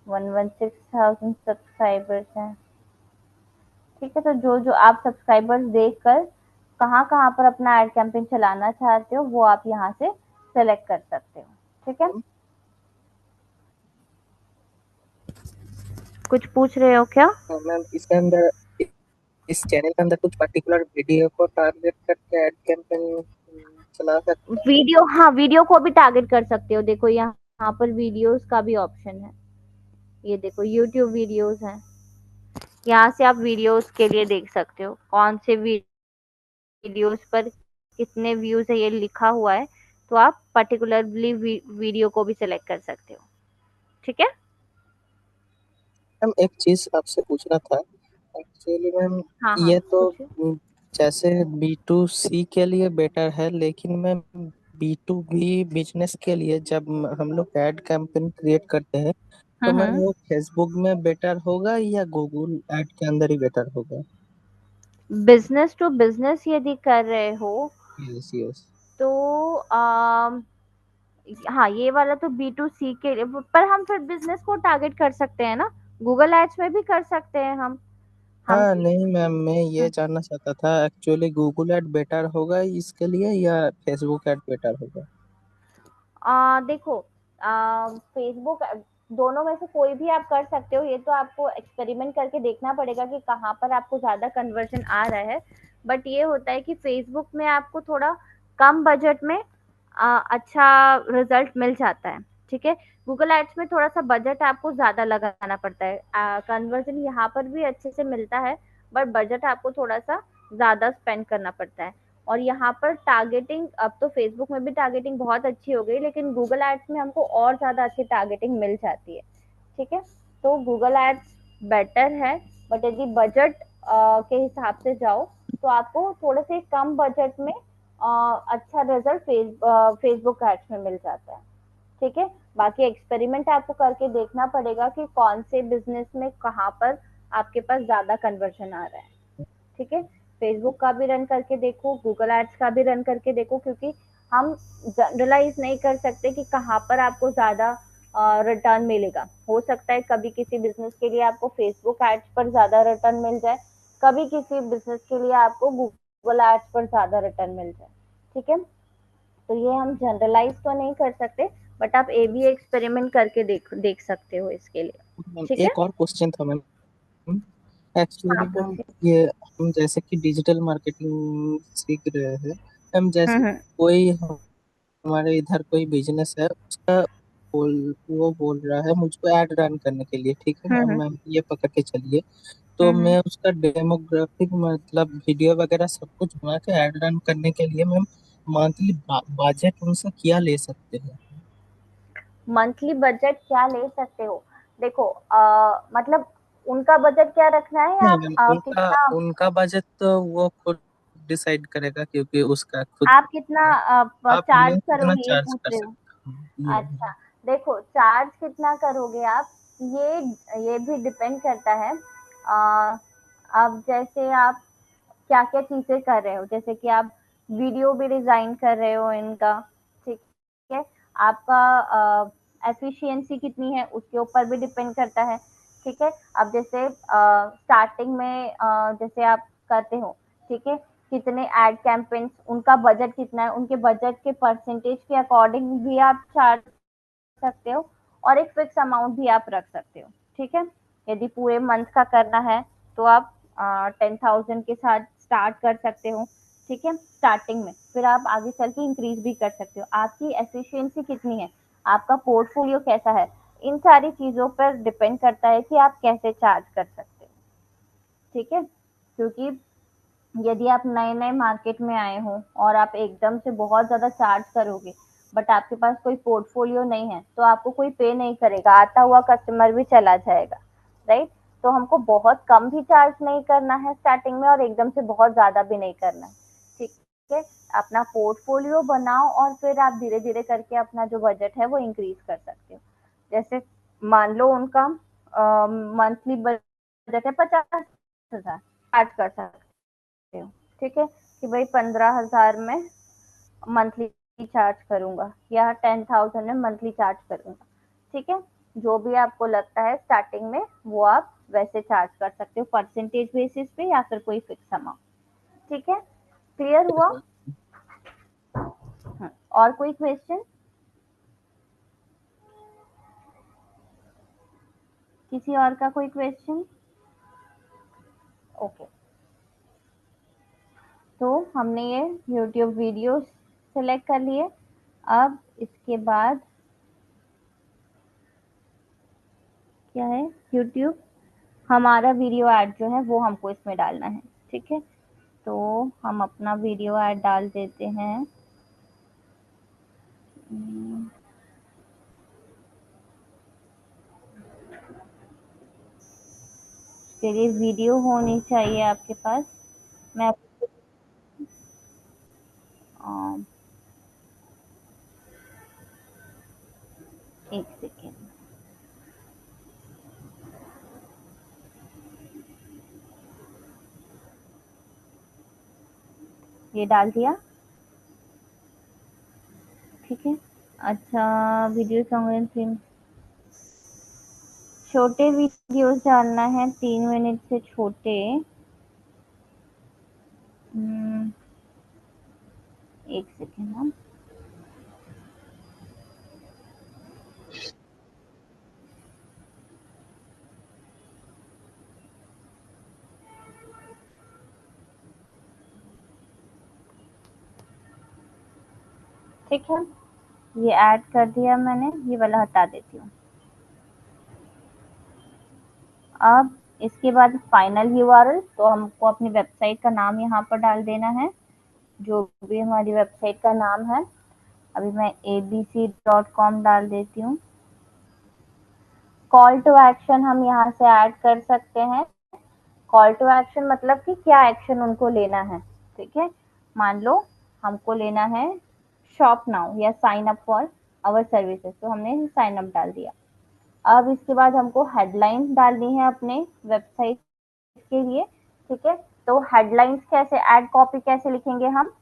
116,000 सब्सक्राइबर्स हैं, ठीक है। तो जो जो आप सब्सक्राइबर्स देखकर कहाँ कहाँ पर अपना एड कैंपेन चलाना चाहते हो वो आप यहाँ से सेलेक्ट कर सकते हो, ठीक है। कुछ पूछ रहे हो क्या? मैम इसके अंदर, इस चैनल के अंदर कुछ पर्टिकुलर वीडियो को टारगेट करके ऐड कैंपेन चला सकते हैं? वीडियो, हाँ वीडियो को भी टारगेट कर सकते हो। देखो यहाँ पर वीडियोस का भी ऑप्शन है, ये देखो यूट्यूब वीडियोस हैं। यहाँ से आप वीडियोस के लिए देख सकते हो कौन से वीडियोस पर कितने व्यूज है, ये लिखा हुआ है। तो आप पर्टिकुलरली वीडियो को भी सिलेक्ट कर सकते हो, ठीक है। मैम एक चीज आपसे पूछना था एक्चुअली मैम। हाँ हाँ ये तो पूछिए। जैसे B2C के लिए बेटर है, लेकिन मैम B2B बिजनेस के लिए जब हम लोग ऐड कैंपेन क्रिएट करते हैं तो मैम हम्म। वो फेसबुक में बेटर होगा या गूगल ऐड के अंदर ही बेटर होगा? बिजनेस टू बिजनेस यदि कर रहे हो यस यस। तो हाँ ये वाला तो B2C के लिए, पर हम फिर बिजनेस को टारगेट कर सकते हैं ना, गूगल एड्स में भी कर सकते हैं हम हाँ नहीं मैम, मैं ये जानना चाहता था एक्चुअली गूगल ऐड बेटर होगा इसके लिए या फेसबुक ऐड बेटर होगा? देखो फेसबुक दोनों में से कोई भी आप कर सकते हो। ये तो आपको एक्सपेरिमेंट करके देखना पड़ेगा कि कहाँ पर आपको ज्यादा कन्वर्जन आ रहा है। बट ये होता है कि फेसबुक में आपको थोड़ा कम बजट में अच्छा रिजल्ट मिल जाता है, ठीक है। गूगल एड्स में थोड़ा सा बजट आपको ज्यादा लगाना पड़ता है। कन्वर्जन यहाँ पर भी अच्छे से मिलता है, बट बजट आपको थोड़ा सा ज्यादा स्पेंड करना पड़ता है। और यहाँ पर टारगेटिंग, अब तो फेसबुक में भी टारगेटिंग बहुत अच्छी हो गई, लेकिन गूगल एड्स में हमको और ज्यादा अच्छी टारगेटिंग मिल जाती है, ठीक है। तो गूगल एड्स बेटर है, बट यदि बजट के हिसाब से जाओ तो आपको थोड़े से कम बजट में अच्छा रिजल्ट फेसबुक एड्स में मिल जाता है, ठीक है। बाकी एक्सपेरिमेंट आपको करके देखना पड़ेगा कि कौन से बिजनेस में कहाँ पर आपके पास ज्यादा कन्वर्जन आ रहा है, ठीक है। फेसबुक का भी रन करके देखो, गूगल एड्स का भी रन करके देखो, क्योंकि हम जनरलाइज नहीं कर सकते कि कहाँ पर आपको ज्यादा रिटर्न मिलेगा। हो सकता है कभी किसी बिजनेस के लिए आपको फेसबुक एड्स पर ज्यादा रिटर्न मिल जाए, कभी किसी बिजनेस के लिए आपको गूगल एड्स पर ज्यादा रिटर्न मिल जाए, ठीक है। तो ये हम जनरलाइज तो नहीं कर सकते, बट आप ए बी एक्सपेरिमेंट करके देख सकते हो इसके लिए, मैम ठीक है। एक और क्वेश्चन था मैम। हाँ एक्चुअली मैम पूछिए। ये हम जैसे कि डिजिटल मार्केटिंग सीख रहे हैं, हम जैसे हम्म। कोई हमारे इधर कोई बिजनेस है उसका वो बोल रहा है मुझको ऐड रन करने के लिए, ठीक है मैम, हम्म। मैम ये पकड़ के चलिए। तो हम्म। मैं उसका डेमोग्राफिक मतलब वीडियो वगैरह सब कुछ बना के ऐड रन करने के लिए मैम मंथली बजट उनसे क्या ले सकते हैं? मंथली बजट क्या ले सकते हो, देखो मतलब उनका बजट क्या रखना है, नहीं आप मैम, उनका कितना, उनका बजट तो वो खुद डिसाइड करेगा क्योंकि उसका खुद आप कितना है। आप चार्ज हमें कितना करोगे ये चार्ज पूछ कर रहे हो। सकते हैं ये? अच्छा, देखो चार्ज कितना करोगे आप, ये भी डिपेंड करता है। अब जैसे आप क्या क्या चीजें कर रहे हो, जैसे कि आप वीडियो भी डिजाइन कर रहे हो इनका, ठीक है। आपका एफिशिएंसी कितनी है उसके ऊपर भी डिपेंड करता है, ठीक है। अब जैसे स्टार्टिंग में जैसे आप करते हो, ठीक है, कितने एड कैंपेन्स, उनका बजट कितना है, उनके बजट के परसेंटेज के अकॉर्डिंग भी आप चार्ज सकते हो, और एक फिक्स अमाउंट भी आप रख सकते हो, ठीक है। यदि पूरे मंथ का करना है तो आप 10,000 के साथ स्टार्ट कर सकते हो, ठीक है, स्टार्टिंग में। फिर आप आगे चल के इंक्रीज भी कर सकते हो। आपकी एफिशिएंसी कितनी है, आपका पोर्टफोलियो कैसा है, इन सारी चीजों पर डिपेंड करता है कि आप कैसे चार्ज कर सकते हो। ठीक है, क्योंकि यदि आप नए नए मार्केट में आए हो और आप एकदम से बहुत ज्यादा चार्ज करोगे, बट आपके पास कोई पोर्टफोलियो नहीं है, तो आपको कोई पे नहीं करेगा, आता हुआ कस्टमर भी चला जाएगा, राइट। तो हमको बहुत कम भी चार्ज नहीं करना है स्टार्टिंग में और एकदम से बहुत ज्यादा भी नहीं करना है। ठीक है, अपना पोर्टफोलियो बनाओ और फिर आप धीरे धीरे करके अपना जो बजट है वो इंक्रीज कर सकते हो। जैसे मान लो उनका मंथली बजट है 50,000, स्टार्ट कर सकते हो। ठीक है, कि भाई 15,000 में मंथली चार्ज करूंगा या 10,000 में मंथली चार्ज करूंगा। ठीक है, जो भी आपको लगता है स्टार्टिंग में वो आप वैसे चार्ज कर सकते हो, परसेंटेज बेसिस पे या फिर कोई फिक्स अमाउंट। ठीक है, क्लियर हुआ? और कोई क्वेश्चन, किसी और का कोई क्वेश्चन? ओके, तो हमने ये यूट्यूब वीडियो सेलेक्ट कर लिए। अब इसके बाद क्या है, यूट्यूब हमारा वीडियो ऐड जो है वो हमको इसमें डालना है। ठीक है, तो हम अपना वीडियो ऐड डाल देते हैं। इसके लिए वीडियो होनी चाहिए आपके पास। मैं एक सेकेंड, ये डाल दिया। ठीक है, अच्छा, वीडियो सॉन्ग, छोटे वीडियोस डालना है, 3 मिनट से छोटे। एक सेकेंड हम, ठीक है, ये ऐड कर दिया मैंने, ये वाला हटा देती हूँ। अब इसके बाद फाइनल यूआरएल, तो हमको अपनी वेबसाइट का नाम यहाँ पर डाल देना है, जो भी हमारी वेबसाइट का नाम है। अभी मैं abc.com डाल देती हूँ। कॉल टू एक्शन हम यहाँ से ऐड कर सकते हैं। कॉल टू एक्शन मतलब कि क्या एक्शन उनको लेना है। ठीक है, मान लो हमको लेना है शॉप नाउ या sign up for our services, तो हमने साइन अप डाल दिया। अब इसके बाद हमको हेडलाइन डालनी है अपने वेबसाइट के लिए। ठीक है, तो हेडलाइंस कैसे, एड कॉपी कैसे लिखेंगे हम,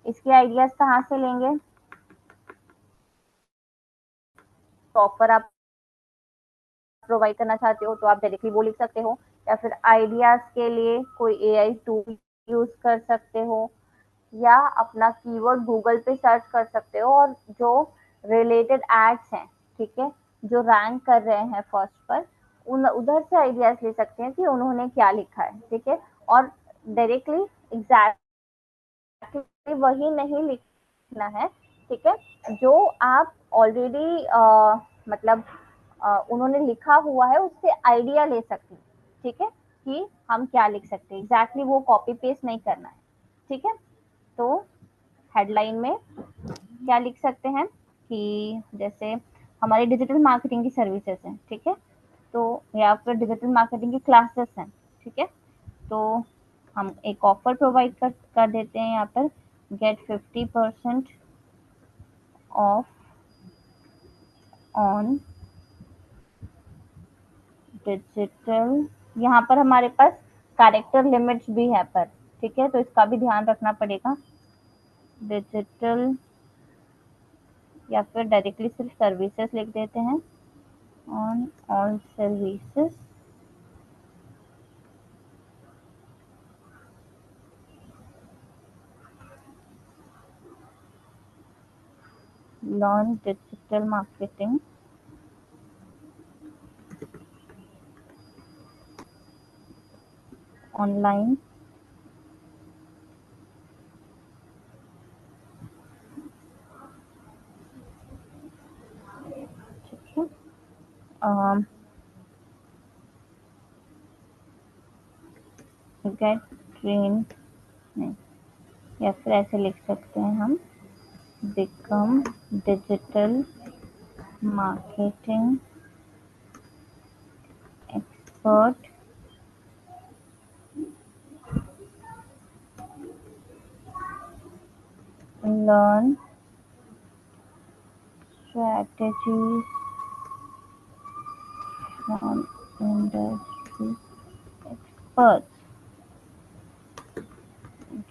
इसके आइडियाज कहाँ से लेंगे? ऑफर आप प्रोवाइड करना चाहते हो तो आप डायरेक्टली वो लिख सकते हो, या फिर आइडियाज के लिए कोई एआई टूल यूज कर सकते हो, या अपना कीवर्ड गूगल पे सर्च कर सकते हो और जो रिलेटेड एड्स हैं, ठीक है, जो रैंक कर रहे हैं फर्स्ट पर, उन उधर से आइडियाज ले सकते हैं कि उन्होंने क्या लिखा है। ठीक है, और डायरेक्टली एग्जैक्टली वही नहीं लिखना है। ठीक है, जो आप ऑलरेडी मतलब उन्होंने लिखा हुआ है उससे आइडिया ले सकते हैं। ठीक है, कि हम क्या लिख सकते हैं, एग्जैक्टली वो कॉपी पेस्ट नहीं करना है। ठीक है, तो हेडलाइन में क्या लिख सकते हैं कि जैसे हमारी डिजिटल मार्केटिंग की सर्विसेज हैं। ठीक है, तो या फिर डिजिटल मार्केटिंग की क्लासेस हैं। ठीक है, तो हम एक ऑफर प्रोवाइड कर देते हैं यहाँ पर, गेट 50% ऑफ ऑन डिजिटल। यहाँ पर हमारे पास कैरेक्टर लिमिट्स भी है पर, ठीक है, तो इसका भी ध्यान रखना पड़ेगा। डिजिटल या फिर डायरेक्टली सिर्फ सर्विसेज लिख देते हैं, on all services learn digital marketing online gate train, नहीं, या फिर ऐसे लिख सकते हैं हम, become digital marketing expert learn strategies from industry experts,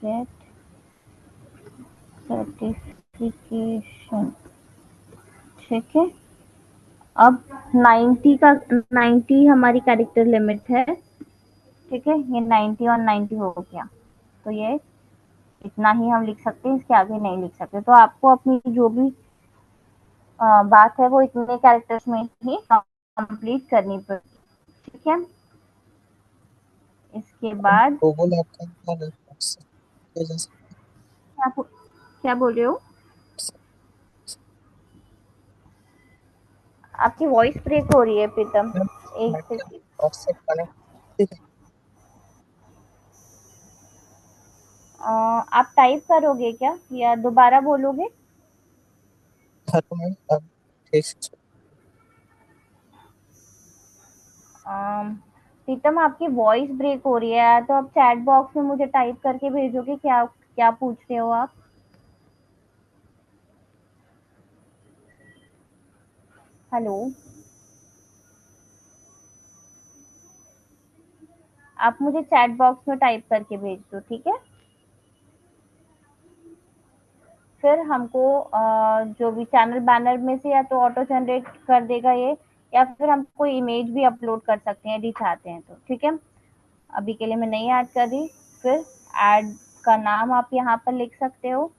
get certification। ठीक है, अब 90 हमारी कैरेक्टर लिमिट है। ठीक है, ये 90 और 90 हो गया, तो ये इतना ही हम लिख सकते हैं, इसके आगे नहीं लिख सकते। तो आपको अपनी जो भी बात है वो इतने कैरेक्टर्स में ही कंप्लीट करनी पड़ेगी। ठीक है, इसके बाद गूगल ऐप का क्या किया जा सकता क्या बोल रहे हो? आपकी वॉइस ब्रेक हो रही है प्रीतम, है? एक मैम, सेकंड। व्हाट्सएप कनेक्ट आप टाइप करोगे क्या या दोबारा बोलोगे? हेलो मैम, अब ठीक से प्रीतम, आपकी वॉइस ब्रेक हो रही है, तो आप चैट बॉक्स में मुझे टाइप करके भेजोगे, क्या क्या पूछ रहे हो आप? हेलो, आप मुझे चैट बॉक्स में टाइप करके भेज दो, ठीक है। फिर हमको जो भी चैनल बैनर में से या तो ऑटो जनरेट कर देगा ये, या फिर हम कोई इमेज भी अपलोड कर सकते हैं यदि चाहते हैं तो। ठीक है, अभी के लिए मैं नहीं ऐड कर रही। फिर ऐड का नाम आप यहाँ पर लिख सकते हो,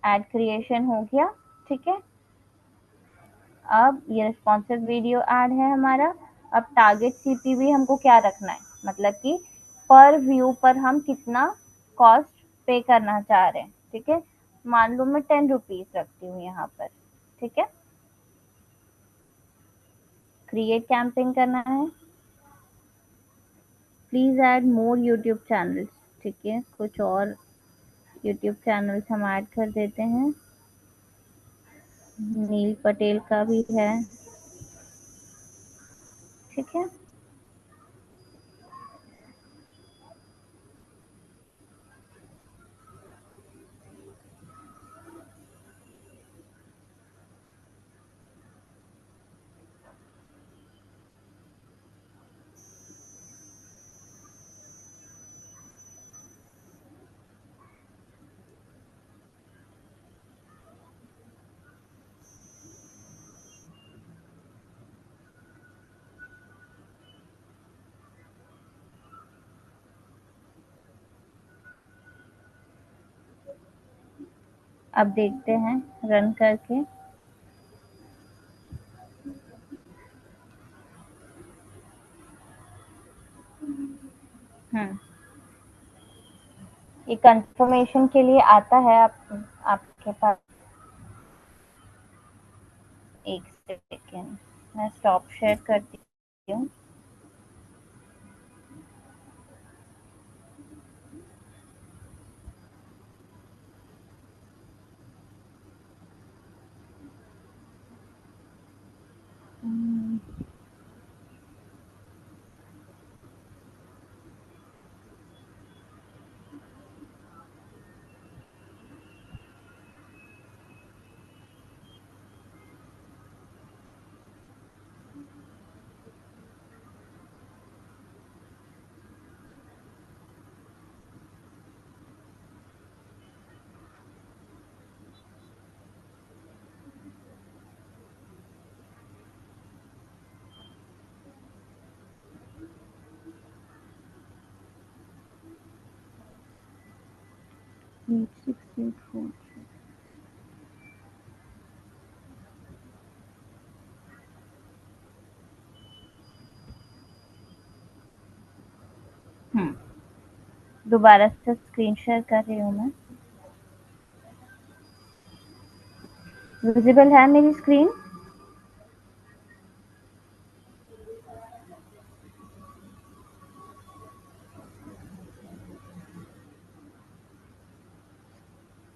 ऐड क्रिएशन हो गया। ठीक है, अब ये रिस्पॉन्सिव वीडियो ऐड है हमारा। अब टारगेट सीपीवी हमको क्या रखना है, मतलब कि पर व्यू पर हम कितना कॉस्ट पे करना चाह रहे हैं। ठीक है, मान लो मैं 10 रुपीज रखती हूँ यहाँ पर। ठीक है, क्रिएट कैंपेन करना है, please add more YouTube channels. ठीक है, कुछ और यूट्यूब चैनल्स हम ऐड कर देते हैं, नील पटेल का भी है। ठीक है, अब देखते हैं रन करके। हम्म, ये कंफर्मेशन के लिए आता है आपके पास। एक सेकेंड, मैं स्टॉप शेयर करती हूँ। हम्म, दोबारा से स्क्रीन शेयर कर रही हूँ मैं। विजिबल है मेरी स्क्रीन?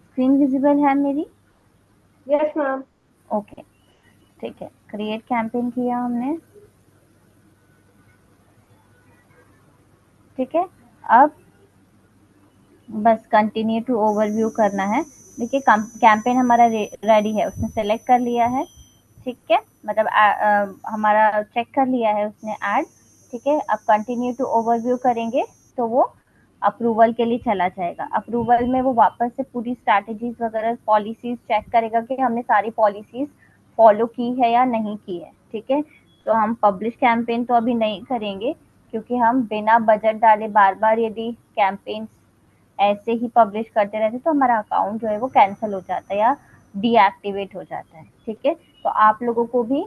स्क्रीन विजिबल है मेरी? Yes ma'am. ओके, ठीक है। क्रिएट कैंपेन किया हमने, ठीक है। अब बस कंटिन्यू टू ओवरव्यू करना है। देखिए कैंपेन हमारा रेडी है, उसने सेलेक्ट कर लिया है, ठीक है। मतलब हमारा चेक कर लिया है उसने ऐड, ठीक है। अब कंटिन्यू टू ओवरव्यू करेंगे तो वो अप्रूवल के लिए चला जाएगा। अप्रूवल में वो वापस से पूरी स्ट्रैटेजीज वगैरह पॉलिसीज चेक करेगा कि हमने सारी पॉलिसीज फॉलो की है या नहीं की है, ठीक है। तो हम पब्लिश कैंपेन तो अभी नहीं करेंगे, क्योंकि हम बिना बजट डाले बार बार यदि कैंपेन ऐसे ही पब्लिश करते रहते तो हमारा अकाउंट जो है वो कैंसिल हो जाता है या डीएक्टिवेट हो जाता है, ठीक है। तो आप लोगों को भी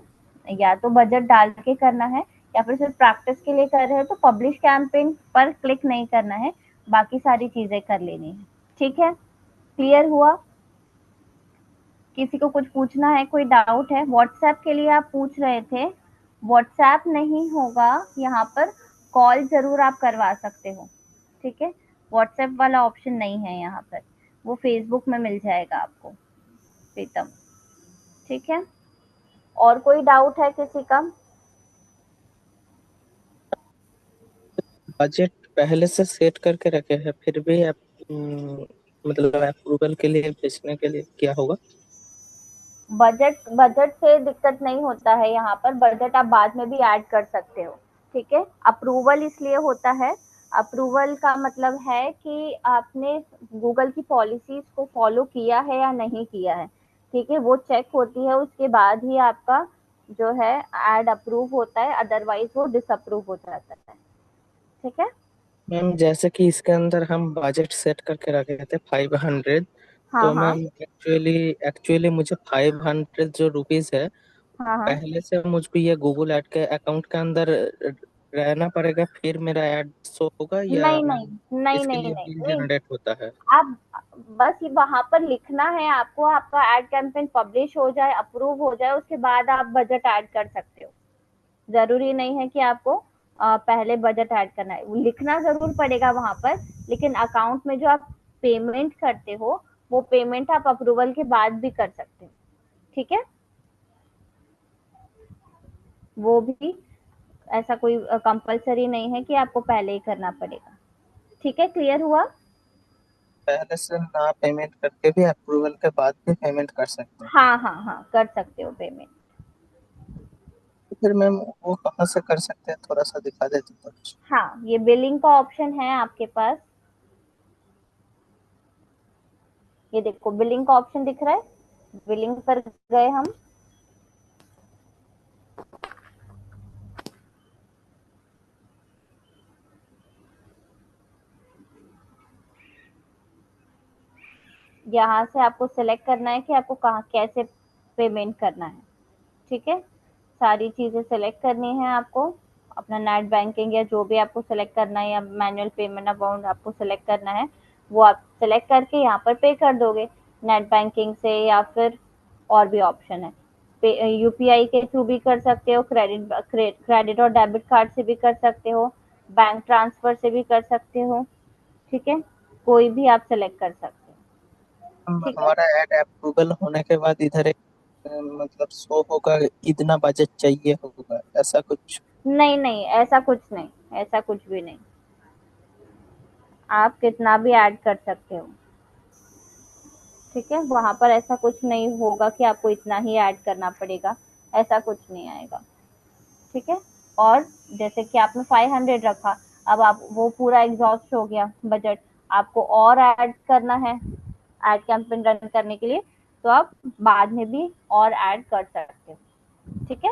या तो बजट डाल के करना है, या फिर सिर्फ प्रैक्टिस के लिए कर रहे हो तो पब्लिश कैंपेन पर क्लिक नहीं करना है, बाकी सारी चीजें कर लेनी है, ठीक है। क्लियर हुआ? किसी को कुछ पूछना है, कोई डाउट है? व्हाट्सएप के लिए आप पूछ रहे थे, व्हाट्सएप नहीं होगा यहाँ पर, कॉल जरूर आप करवा सकते हो, ठीक है। व्हाट्सएप वाला ऑप्शन नहीं है यहाँ पर, वो फेसबुक में मिल जाएगा आपको, प्रीतम, ठीक है। और कोई डाउट है किसी का? बजट पहले से सेट करके रखे हैं, फिर भी आप मतलब अप्रूवल के लिए भेजने के लिए क्या होगा? बजट बजट से दिक्कत नहीं होता है यहाँ पर, बजट आप बाद में भी ऐड कर सकते हो, ठीक है। अप्रूवल इसलिए होता है, अप्रूवल का मतलब है कि आपने गूगल की पॉलिसीज को फॉलो किया है या नहीं किया है, ठीक है। वो चेक होती है, उसके बाद ही आपका जो है एड अप्रूव होता है, अदरवाइज वो डिसअप्रूव हो जाता है, ठीक है। मैम जैसे कि इसके अंदर हम बजट सेट करके रखे थे 500, हाँ तो हाँ मैम एक्चुअली एक्चुअली मुझे 500 जो रुपीस है हाँ हाँ। पहले से मुझको ये गूगल ऐड के अकाउंट के अंदर रहना पड़ेगा, फिर मेरा ऐड शो होगा, या नहीं नहीं मैम नहीं इसके नहीं लिए नहीं बिल नहीं, जनरेट होता है? आप बस वहां पर लिखना है आपको, आपका एड कैंपेन पब्लिश हो जाए, अप्रूव हो जाए, उसके बाद आप बजट ऐड कर सकते हो। जरूरी नहीं है कि आपको पहले बजट ऐड करना है, लिखना जरूर पड़ेगा वहां पर, लेकिन अकाउंट में जो आप पेमेंट करते हो वो पेमेंट आप अप्रूवल के बाद भी कर सकते हो, ठीक है। वो भी ऐसा कोई कंपलसरी नहीं है कि आपको पहले ही करना पड़ेगा, ठीक है। क्लियर हुआ? पहले से ना पेमेंट करके भी अप्रूवल के बाद भी पेमेंट कर सकते हैं? हाँ हाँ हाँ, कर सकते हो पेमेंट। तो फिर मैम वो कहाँ से कर सकते हैं, थोड़ा सा दिखा देते तो अच्छा। हाँ, ये बिलिंग का ऑप्शन है आपके पास, ये देखो बिलिंग का ऑप्शन दिख रहा है, बिलिंग पर गए हम, यहाँ से आपको सिलेक्ट करना है कि आपको कहाँ कैसे पेमेंट करना है, ठीक है। सारी चीजें सेलेक्ट करनी है आपको, अपना नेट बैंकिंग या जो भी आपको सेलेक्ट करना है, या मैनुअल पेमेंट अमाउंट आपको सेलेक्ट करना है, वो आप सेलेक्ट करके यहाँ पर पे कर दोगे नेट बैंकिंग से, या फिर और भी ऑप्शन है, यूपीआई के थ्रू भी कर सकते हो, क्रेडिट और डेबिट कार्ड से भी कर सकते हो, बैंक ट्रांसफर से भी कर सकते हो, ठीक है। कोई भी आप सेलेक्ट कर सकते हो, ठीक है। हमारा ऐड अप्रूवल होने के बाद इधर एक मतलब शो होगा, इतना बजट चाहिए होगा, ऐसा कुछ? नहीं नहीं, ऐसा कुछ नहीं, ऐसा कुछ भी नहीं, आप कितना भी ऐड कर सकते हो, ठीक है। वहां पर ऐसा कुछ नहीं होगा कि आपको इतना ही ऐड करना पड़ेगा, ऐसा कुछ नहीं आएगा, ठीक है। और जैसे कि आपने 500 रखा, अब आप वो पूरा एग्जॉस्ट हो गया बजट, आपको और ऐड करना है एड कैंपेन रन करने के लिए, तो आप बाद में भी और ऐड कर सकते हो, ठीक है।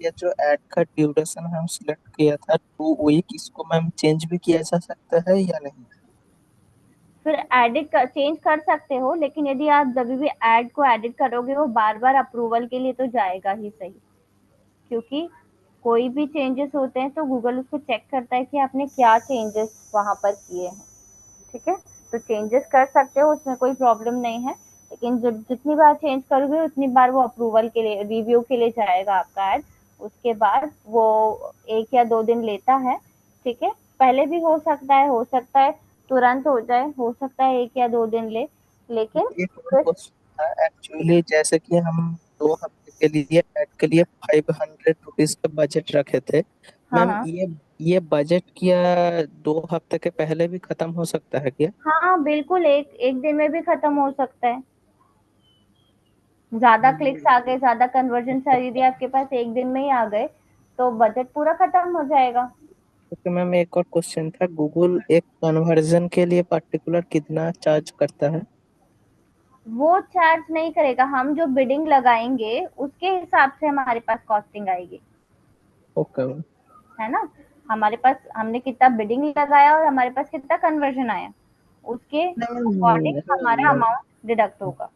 ये जो ऐड का ड्यूरेशन हम सिलेक्ट किया था 2 वीक, इसको मैम चेंज भी किया जा सकता है या नहीं? फिर एडिट कर चेंज कर सकते हो, लेकिन यदि आप जब भी ऐड को एडिट करोगे वो बार बार अप्रूवल के लिए तो जाएगा ही सही, क्योंकि कोई भी चेंजेस होते हैं तो गूगल उसको चेक करता है कि आपने क्या चेंजेस वहां पर किए हैं, ठीक है। तो चेंजेस कर सकते हो, उसमें कोई प्रॉब्लम नहीं है, लेकिन जब जितनी बार चेंज करोगे उतनी बार वो अप्रूवल के लिए, रिव्यू के लिए जाएगा आपका एड। उसके बाद वो 1 या 2 दिन लेता है, ठीक है। पहले भी हो सकता है तुरंत हो जाए, हो सकता है 1 या 2 दिन ले, लेकिन एक और फिर क्वेश्चन था एक्चुअली, जैसे कि हम 2 हफ्ते के लिए ऐड के लिए 500 रुपीज का बजट रखे थे। हाँ मैम हाँ ये बजट क्या 2 हफ्ते के पहले भी खत्म हो सकता है क्या? हाँ बिल्कुल, एक एक दिन में भी खत्म हो सकता है। ज्यादा क्लिक्स आ गए, ज्यादा कन्वर्जन यदि आपके पास एक दिन में ही आ गए तो बजट पूरा खत्म हो जाएगा। ओके मैम, एक और क्वेश्चन था, गूगल एक कन्वर्जन के लिए पर्टिकुलर कितना चार्ज करता है? वो चार्ज नहीं करेगा, हम जो बिडिंग लगाएंगे उसके हिसाब से हमारे पास कॉस्टिंग आएगी, ओके मैम। है ना। हमारे पास हमने कितना बिडिंग लगाया और हमारे पास कितना कन्वर्जन आया, उसके अकॉर्डिंग नहीं, हमारा हाँ अमाउंट डिडक्ट होगा।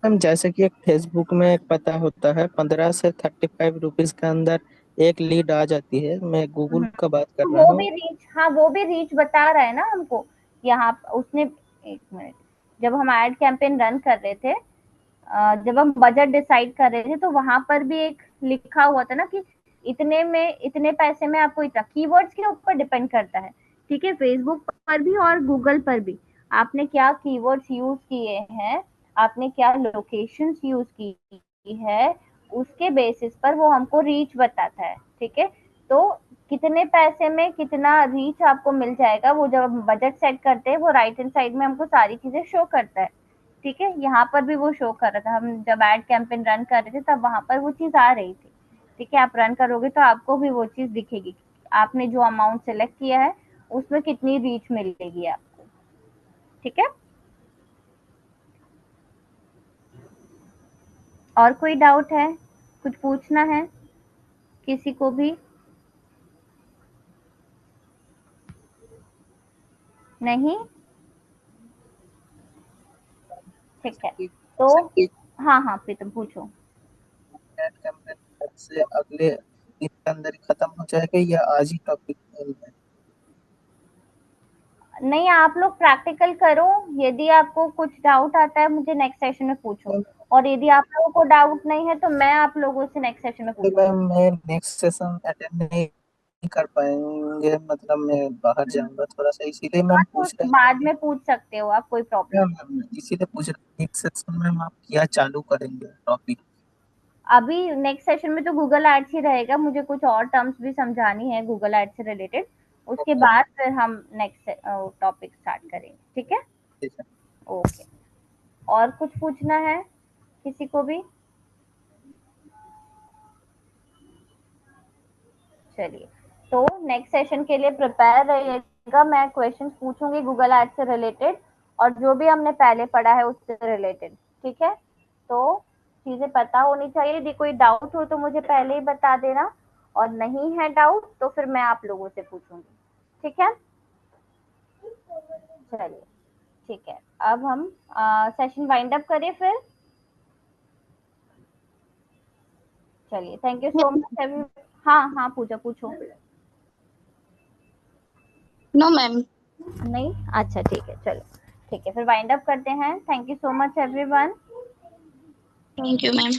मैम, जैसे कि एक फेसबुक में एक पता होता है 15 से 35 रुपीज के अंदर एक लीड आ जाती है, मैं गूगल का बात कर तो रहा वो हूँ। भी रीच, हाँ वो भी रीच बता रहा है ना हमको यहाँ उसने। एक मिनट, जब हम एड कैंपेन रन कर रहे थे, जब हम बजट डिसाइड कर रहे थे तो वहां पर भी एक लिखा हुआ था ना कि इतने में, इतने पैसे में आपको इतना, कीवर्ड्स के ऊपर डिपेंड करता है, ठीक है। फेसबुक पर भी और गूगल पर भी आपने क्या कीवर्ड्स यूज किए हैं, आपने क्या लोकेशंस यूज की है, उसके बेसिस पर वो हमको रीच बताता है, ठीक है। तो कितने पैसे में कितना रीच आपको मिल जाएगा, वो जब हम बजट सेट करते हैं वो राइट हैंड साइड में हमको सारी चीजें शो करता है, ठीक है। यहाँ पर भी वो शो कर रहा था, हम जब एड कैंपेन रन कर रहे थे तब वहां पर वो चीज आ रही थी, ठीक है। आप रन करोगे तो आपको भी वो चीज दिखेगी, आपने जो अमाउंट सेलेक्ट किया है उसमें कितनी रीच मिलेगी आपको, ठीक है। और कोई डाउट है, कुछ पूछना है किसी को भी? नहीं, ठीक है। तो जैसे कि हाँ हाँ प्रीतम पूछो। ऐड कैंपेन से अगले दिन के अंदर ही खत्म हो जाएगा या आज ही टॉपिक है? नहीं, आप लोग प्रैक्टिकल करो, यदि आपको कुछ डाउट आता है मुझे नेक्स्ट सेशन में पूछो, और यदि आप लोगों को डाउट नहीं है तो मैं आप लोगों से नेक्स्ट सेशन में पूछूंगी। मैम मैं नेक्स्ट सेशन अटेंड नहीं कर पाएंगे, मतलब मैं बाहर जाऊंगा थोड़ा सा, इसीलिए हाँ मैम तो पूछ रहे थे बाद कि में पूछ सकते हो आप, कोई प्रॉब्लम मैम, नहीं। इसीलिए पूछ रहे थे नेक्स्ट सेशन में आप क्या चालू करेंगे टॉपिक? अभी नेक्स्ट सेशन में तो गूगल एड्स ही रहेगा, मुझे कुछ और टर्म्स भी समझानी है गूगल एड्स से रिलेटेड, उसके ओके, बाद फिर हम नेक्स्ट टॉपिक स्टार्ट करेंगे, ठीक है। ठीक है। ओके, और कुछ पूछना है किसी को भी? चलिए, तो नेक्स्ट सेशन के लिए प्रिपेयर रहिएगा, मैं क्वेश्चंस पूछूंगी गूगल एड्स से रिलेटेड और जो भी हमने पहले पढ़ा है उससे रिलेटेड, ठीक है। तो चीजें पता होनी चाहिए, यदि कोई डाउट हो तो मुझे पहले ही बता देना, और नहीं है डाउट तो फिर मैं आप लोगों से पूछूंगी, ठीक है। चलिए, ठीक है, अब हम सेशन वाइंड अप करें फिर। चलिए, thank you so much every. हाँ हाँ पूजा पूछो। No ma'am. नहीं, अच्छा ठीक है, चलो ठीक है, फिर वाइंड अप करते हैं। Thank you so much everyone. Thank you ma'am.